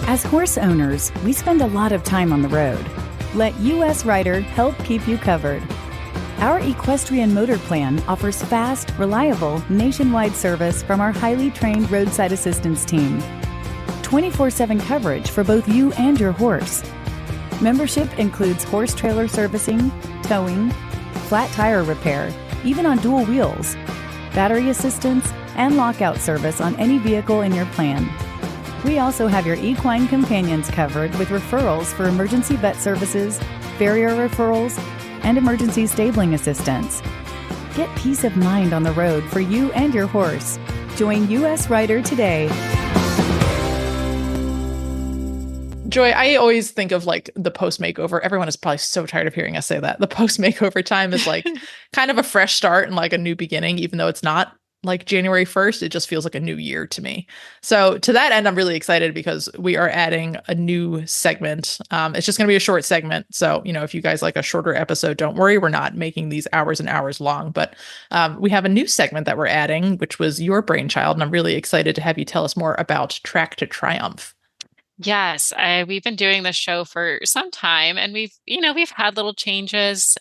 As horse owners, we spend a lot of time on the road. Let US Rider help keep you covered. Our equestrian motor plan offers fast, reliable, nationwide service from our highly trained roadside assistance team. 24/7 coverage for both you and your horse. Membership includes horse trailer servicing, towing, flat tire repair, even on dual wheels, battery assistance, and lockout service on any vehicle in your plan. We also have your equine companions covered with referrals for emergency vet services, farrier referrals, and emergency stabling assistance. Get peace of mind on the road for you and your horse. Join US Rider today. Joy, I always think of like the post makeover. Everyone is probably so tired of hearing us say that. The post makeover time is like kind of a fresh start and like a new beginning, even though it's not like January 1st, it just feels like a new year to me. So to that end, I'm really excited because we are adding a new segment. It's just going to be a short segment. So, if you guys like a shorter episode, don't worry. We're not making these hours and hours long, but we have a new segment that we're adding, which was your brainchild. And I'm really excited to have you tell us more about Track to Triumph. Yes, we've been doing this show for some time, and we've had little changes,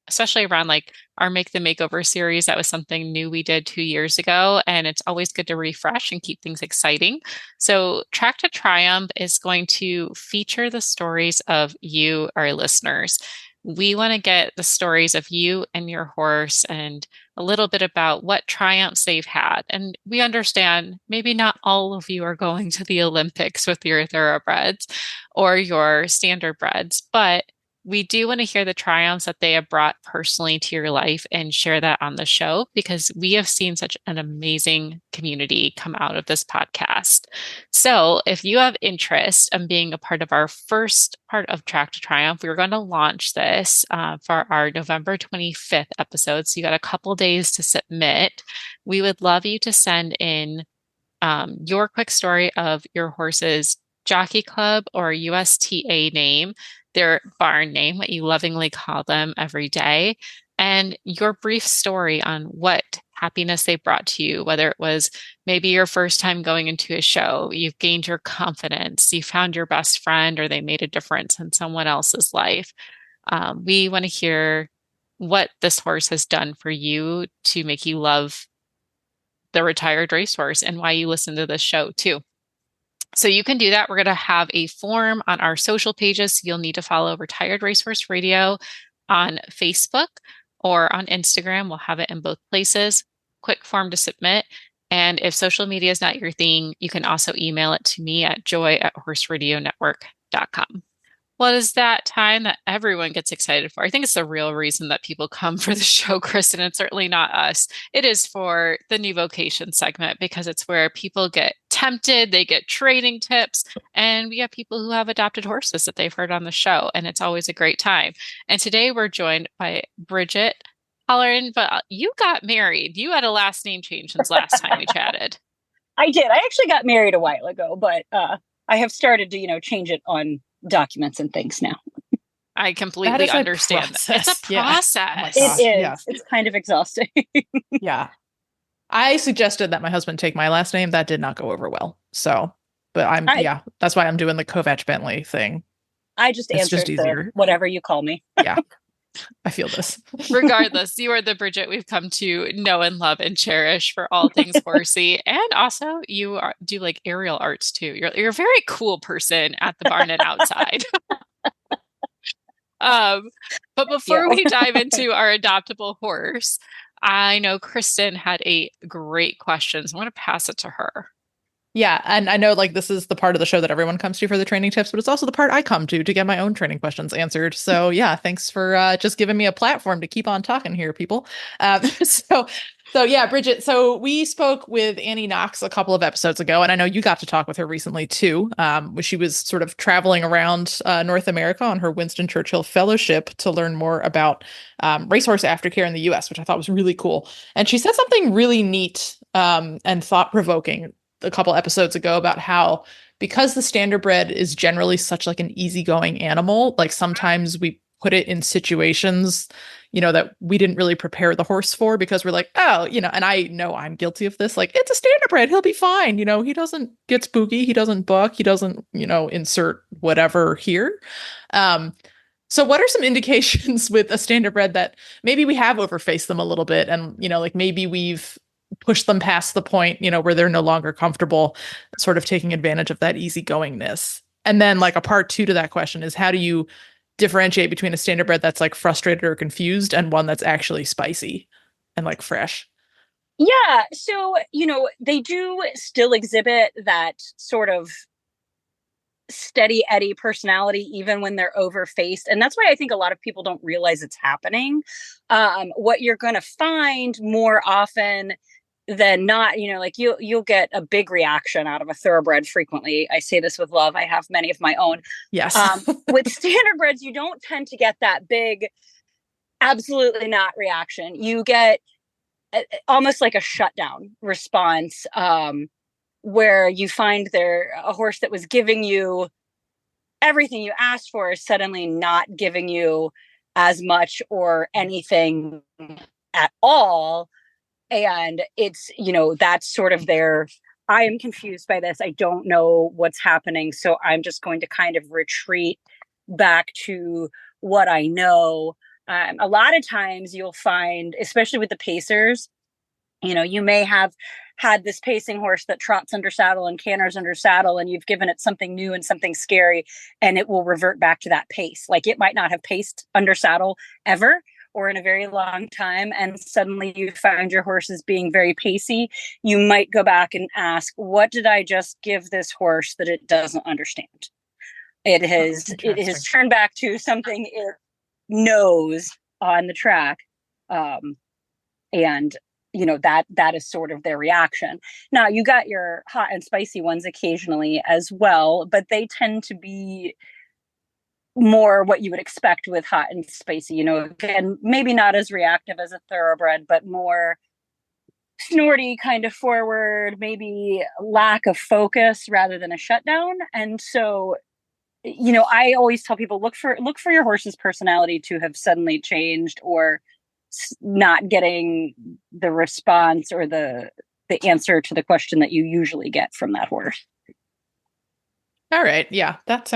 especially around like our Make the Makeover series. That was something new we did 2 years ago, and it's always good to refresh and keep things exciting. So, Track to Triumph is going to feature the stories of you, our listeners. We want to get the stories of you and your horse and a little bit about what triumphs they've had. And we understand maybe not all of you are going to the Olympics with your thoroughbreds or your standardbreds, but we do want to hear the triumphs that they have brought personally to your life and share that on the show because we have seen such an amazing community come out of this podcast. So if you have interest in being a part of our first part of Track to Triumph, we're going to launch this for our November 25th episode. So you got a couple days to submit. We would love you to send in your quick story of your horse's jockey club or USTA name, their barn name, what you lovingly call them every day, and your brief story on what happiness they brought to you, whether it was maybe your first time going into a show, you've gained your confidence, you found your best friend, or they made a difference in someone else's life. We want to hear what this horse has done for you to make you love the retired racehorse and why you listen to this show too. So you can do that. We're going to have a form on our social pages. You'll need to follow Retired Racehorse Radio on Facebook or on Instagram. We'll have it in both places. Quick form to submit. And if social media is not your thing, you can also email it to me at joy@horseradionetwork.com. Well, it is that time that everyone gets excited for. I think it's the real reason that people come for the show, Kristen, and certainly not us. It is for the new Vocations segment because it's where people get tempted, they get training tips, and we have people who have adopted horses that they've heard on the show, and it's always a great time. And today we're joined by Bridget Hollern, but you got married. You had a last name change since last time we chatted. I did. I actually got married a while ago, but I have started to, change it on documents and things now. I completely understand that. It's a process. Yeah. It is. Yeah. It's kind of exhausting. Yeah. I suggested that my husband take my last name. That did not go over well. So, but that's why I'm doing the Kovac Bentley thing. I just answered the whatever you call me. Yeah. I feel this. Regardless, you are the Bridget we've come to know and love and cherish for all things horsey. And also you do like aerial arts too. You're a very cool person at the barn and outside. But before we dive into our adoptable horse, I know Kristen had a great question. So I'm going to pass it to her. Yeah. And I know this is the part of the show that everyone comes to for the training tips, but it's also the part I come to get my own training questions answered. So yeah, thanks for just giving me a platform to keep on talking here, people. So yeah, Bridget, so we spoke with Annie Knox a couple of episodes ago, and I know you got to talk with her recently too. She was sort of traveling around North America on her Winston Churchill Fellowship to learn more about racehorse aftercare in the US, which I thought was really cool. And she said something really neat and thought-provoking a couple episodes ago about how because the standardbred is generally such an easygoing animal, sometimes we put it in situations, that we didn't really prepare the horse for because we're like, oh, and I know I'm guilty of this. It's a standardbred. He'll be fine. He doesn't get spooky. He doesn't buck. He doesn't, insert whatever here. So what are some indications with a standardbred that maybe we have overfaced them a little bit and, maybe we've push them past the point, where they're no longer comfortable sort of taking advantage of that easygoingness. And then a part two to that question is how do you differentiate between a standardbred that's frustrated or confused and one that's actually spicy and fresh? Yeah. So, they do still exhibit that sort of steady Eddie personality, even when they're overfaced. And that's why I think a lot of people don't realize it's happening. What you're going to find more often than not, you'll get a big reaction out of a thoroughbred frequently. I say this with love. I have many of my own. Yes. With standardbreds, you don't tend to get that big, absolutely not reaction. You get almost like a shutdown response, where you find a horse that was giving you everything you asked for is suddenly not giving you as much or anything at all. And it's, that's sort of their I am confused by this. I don't know what's happening. So I'm just going to kind of retreat back to what I know. A lot of times you'll find, especially with the pacers, you may have had this pacing horse that trots under saddle and canters under saddle, and you've given it something new and something scary, and it will revert back to that pace. Like it might not have paced under saddle ever or in a very long time, and suddenly you find your horse is being very pacey. You might go back and ask, what did I just give this horse that it doesn't understand? It has turned back to something it knows on the track. And that is sort of their reaction. Now you got your hot and spicy ones occasionally as well, but they tend to be more what you would expect with hot and spicy, again, maybe not as reactive as a thoroughbred, but more snorty, kind of forward, maybe lack of focus rather than a shutdown. And so, I always tell people, look for your horse's personality to have suddenly changed or not getting the response or the answer to the question that you usually get from that horse. All right. Yeah, that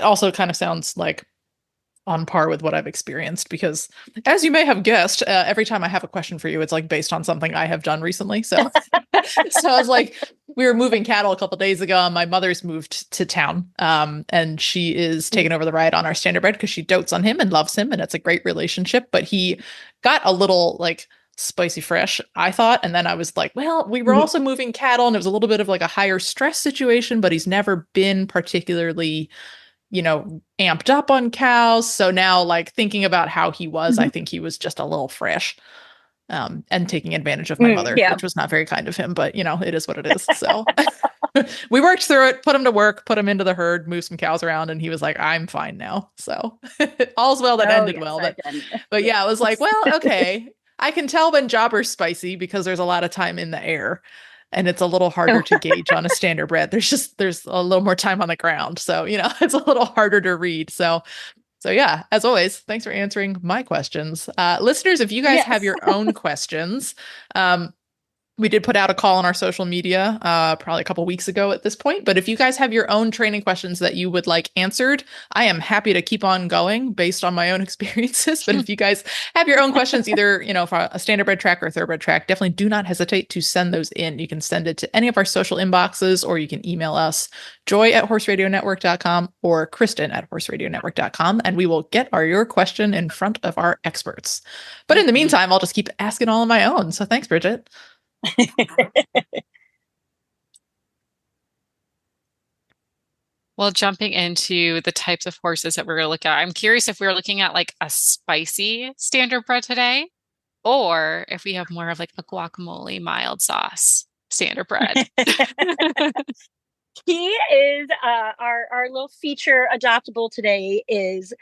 also kind of sounds like on par with what I've experienced, because as you may have guessed, every time I have a question for you, it's like based on something I have done recently. So, so I was like, we were moving cattle a couple of days ago, and my mother's moved to town. And she is taking over the ride on our Standardbred because she dotes on him and loves him. And it's a great relationship, but he got a little like spicy fresh, I thought. And then I was like, well, we were also moving cattle, and it was a little bit of like a higher stress situation, but he's never been particularly amped up on cows. So now, like, thinking about how he was, I think he was just a little fresh, and taking advantage of my mother, which was not very kind of him, but it is what it is. So we worked through it, put him to work, put him into the herd, moved some cows around, and he was like, I'm fine now. So all's well that ended well. But yeah, I was like, well, okay, I can tell when Jobber's spicy because there's a lot of time in the air. And it's a little harder to gauge on a Standardbred. There's a little more time on the ground. So, it's a little harder to read. So yeah, as always, thanks for answering my questions. Listeners, if you guys have your own questions, we did put out a call on our social media probably a couple weeks ago at this point. But if you guys have your own training questions that you would like answered, I am happy to keep on going based on my own experiences. But if you guys have your own questions, either, for a Standardbred track or a thoroughbred track, definitely do not hesitate to send those in. You can send it to any of our social inboxes, or you can email us, joy@horseradionetwork.com or Kristen@horseradionetwork.com, and we will get your question in front of our experts. But in the meantime, I'll just keep asking all on my own. So thanks, Bridget. Well, jumping into the types of horses that we're going to look at, I'm curious if we're looking at like a spicy Standardbred today, or if we have more of like a guacamole mild sauce Standardbred. He is our little feature adoptable today is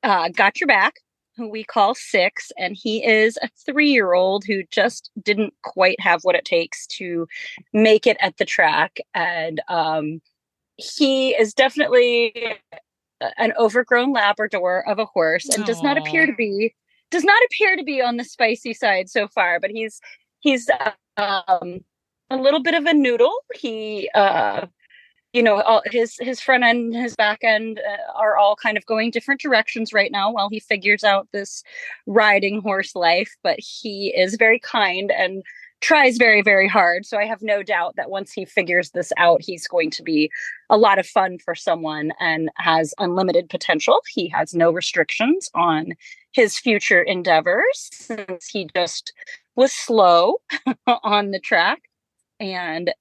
Got Your Back, who we call Six, and he is a 3-year-old who just didn't quite have what it takes to make it at the track. And he is definitely an overgrown Labrador of a horse, and does not appear to be on the spicy side so far. But he's a little bit of a noodle. He all his front end and his back end are all kind of going different directions right now while he figures out this riding horse life. But he is very kind and tries very, very hard. So I have no doubt that once he figures this out, he's going to be a lot of fun for someone and has unlimited potential. He has no restrictions on his future endeavors, since he just was slow on the track and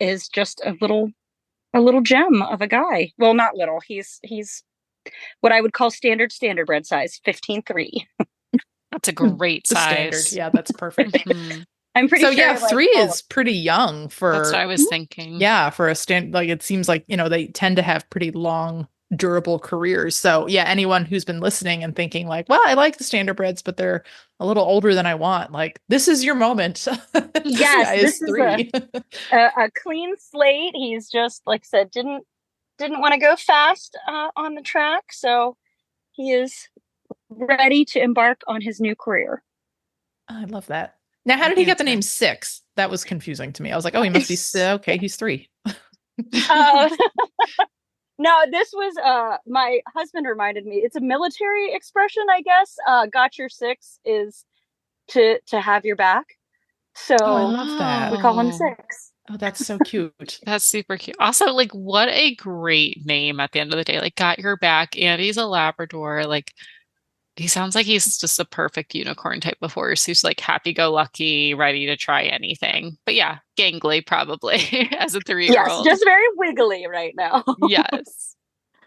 is just a little gem of a guy. Well, not little. He's what I would call Standardbred size, 15'3". That's a great size. Standard. Yeah, that's perfect. I'm pretty sure. Yeah, 3 is pretty young for. That's what I was thinking. Yeah, for a like it seems like they tend to have pretty long, durable careers. So yeah, anyone who's been listening and thinking like, well, I like the Standardbreds, but they're a little older than I want. Like, this is your moment. Yes, this is 3. a clean slate. He's just, like I said, didn't want to go fast on the track, so he is ready to embark on his new career. I love that. Now, how did he get the Answer. name Six? That was confusing to me. I was like, oh, he must be okay. He's 3. No, this was my husband reminded me. It's a military expression, I guess. Got your 6 is to have your back. So Oh, I love that. we call him 6. Oh, that's so cute. That's super cute. Also, like, what a great name at the end of the day. Like, got your back, and he's a Labrador. Like, he sounds like he's just the perfect unicorn type of horse who's like happy-go-lucky, ready to try anything. But yeah, gangly probably as a 3-year-old. Yes, just very wiggly right now. Yes.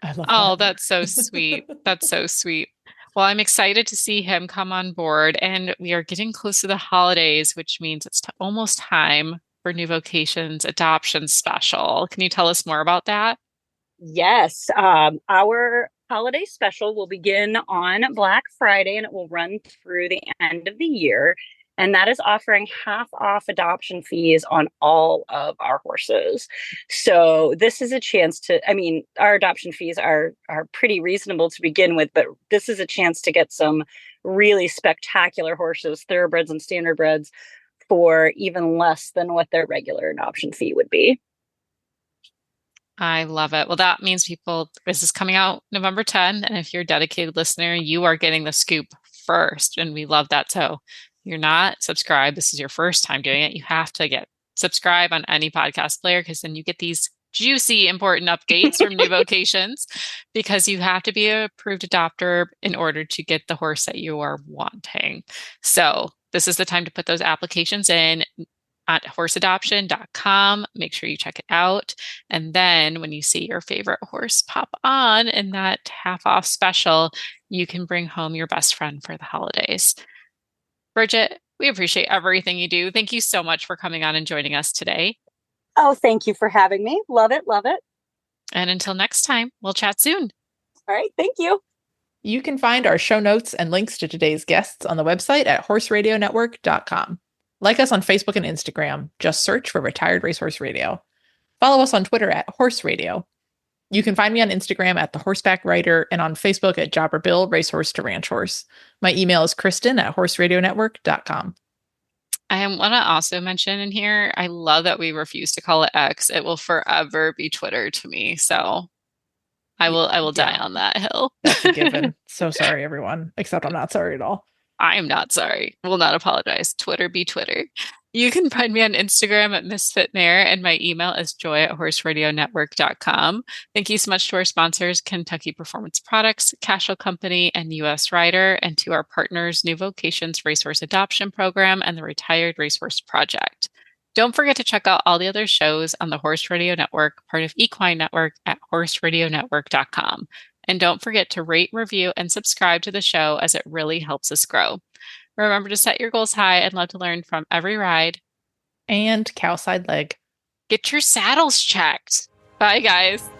I love Oh, that. that's so sweet. That's so sweet. Well, I'm excited to see him come on board, and we are getting close to the holidays, which means it's almost time for New Vocations adoption special. Can you tell us more about that? Yes, our holiday special will begin on Black Friday and it will run through the end of the year. And that is offering half off adoption fees on all of our horses. So this is a chance to, I mean, our adoption fees are pretty reasonable to begin with, but this is a chance to get some really spectacular horses, thoroughbreds and standardbreds, for even less than what their regular adoption fee would be. I love it. Well, that means this is coming out November 10th. And if you're a dedicated listener, you are getting the scoop first. And we love that. So you're not subscribed, this is your first time doing it, you have to subscribe on any podcast player, because then you get these juicy, important updates from New Vocations, because you have to be an approved adopter in order to get the horse that you are wanting. So this is the time to put those applications in at horseadoption.com. Make sure you check it out. And then when you see your favorite horse pop on in that half off special, you can bring home your best friend for the holidays. Bridget, we appreciate everything you do. Thank you so much for coming on and joining us today. Oh, thank you for having me. Love it. Love it. And until next time, we'll chat soon. All right. Thank you. You can find our show notes and links to today's guests on the website at horseradionetwork.com. Like us on Facebook and Instagram. Just search for Retired Racehorse Radio. Follow us on Twitter at Horse Radio. You can find me on Instagram at The Horseback Writer and on Facebook at Jobber Bill, Racehorse to Ranch Horse. My email is Kristen@horseradionetwork.com. I want to also mention in here, I love that we refuse to call it X. It will forever be Twitter to me. So I will die on that hill. That's a given. So sorry, everyone. Except I'm not sorry at all. I am not sorry. Will not apologize. Twitter be Twitter. You can find me on Instagram at MisfitMare, and my email is joy@horseradionetwork.com. Thank you so much to our sponsors, Kentucky Performance Products, Cashel Company, and US Rider, and to our partners, New Vocations Racehorse Adoption Program and the Retired Racehorse Project. Don't forget to check out all the other shows on the Horse Radio Network, part of Equine Network, at horseradionetwork.com. And don't forget to rate, review, and subscribe to the show, as it really helps us grow. Remember to set your goals high and love to learn from every ride. And cowside leg. Get your saddles checked. Bye, guys.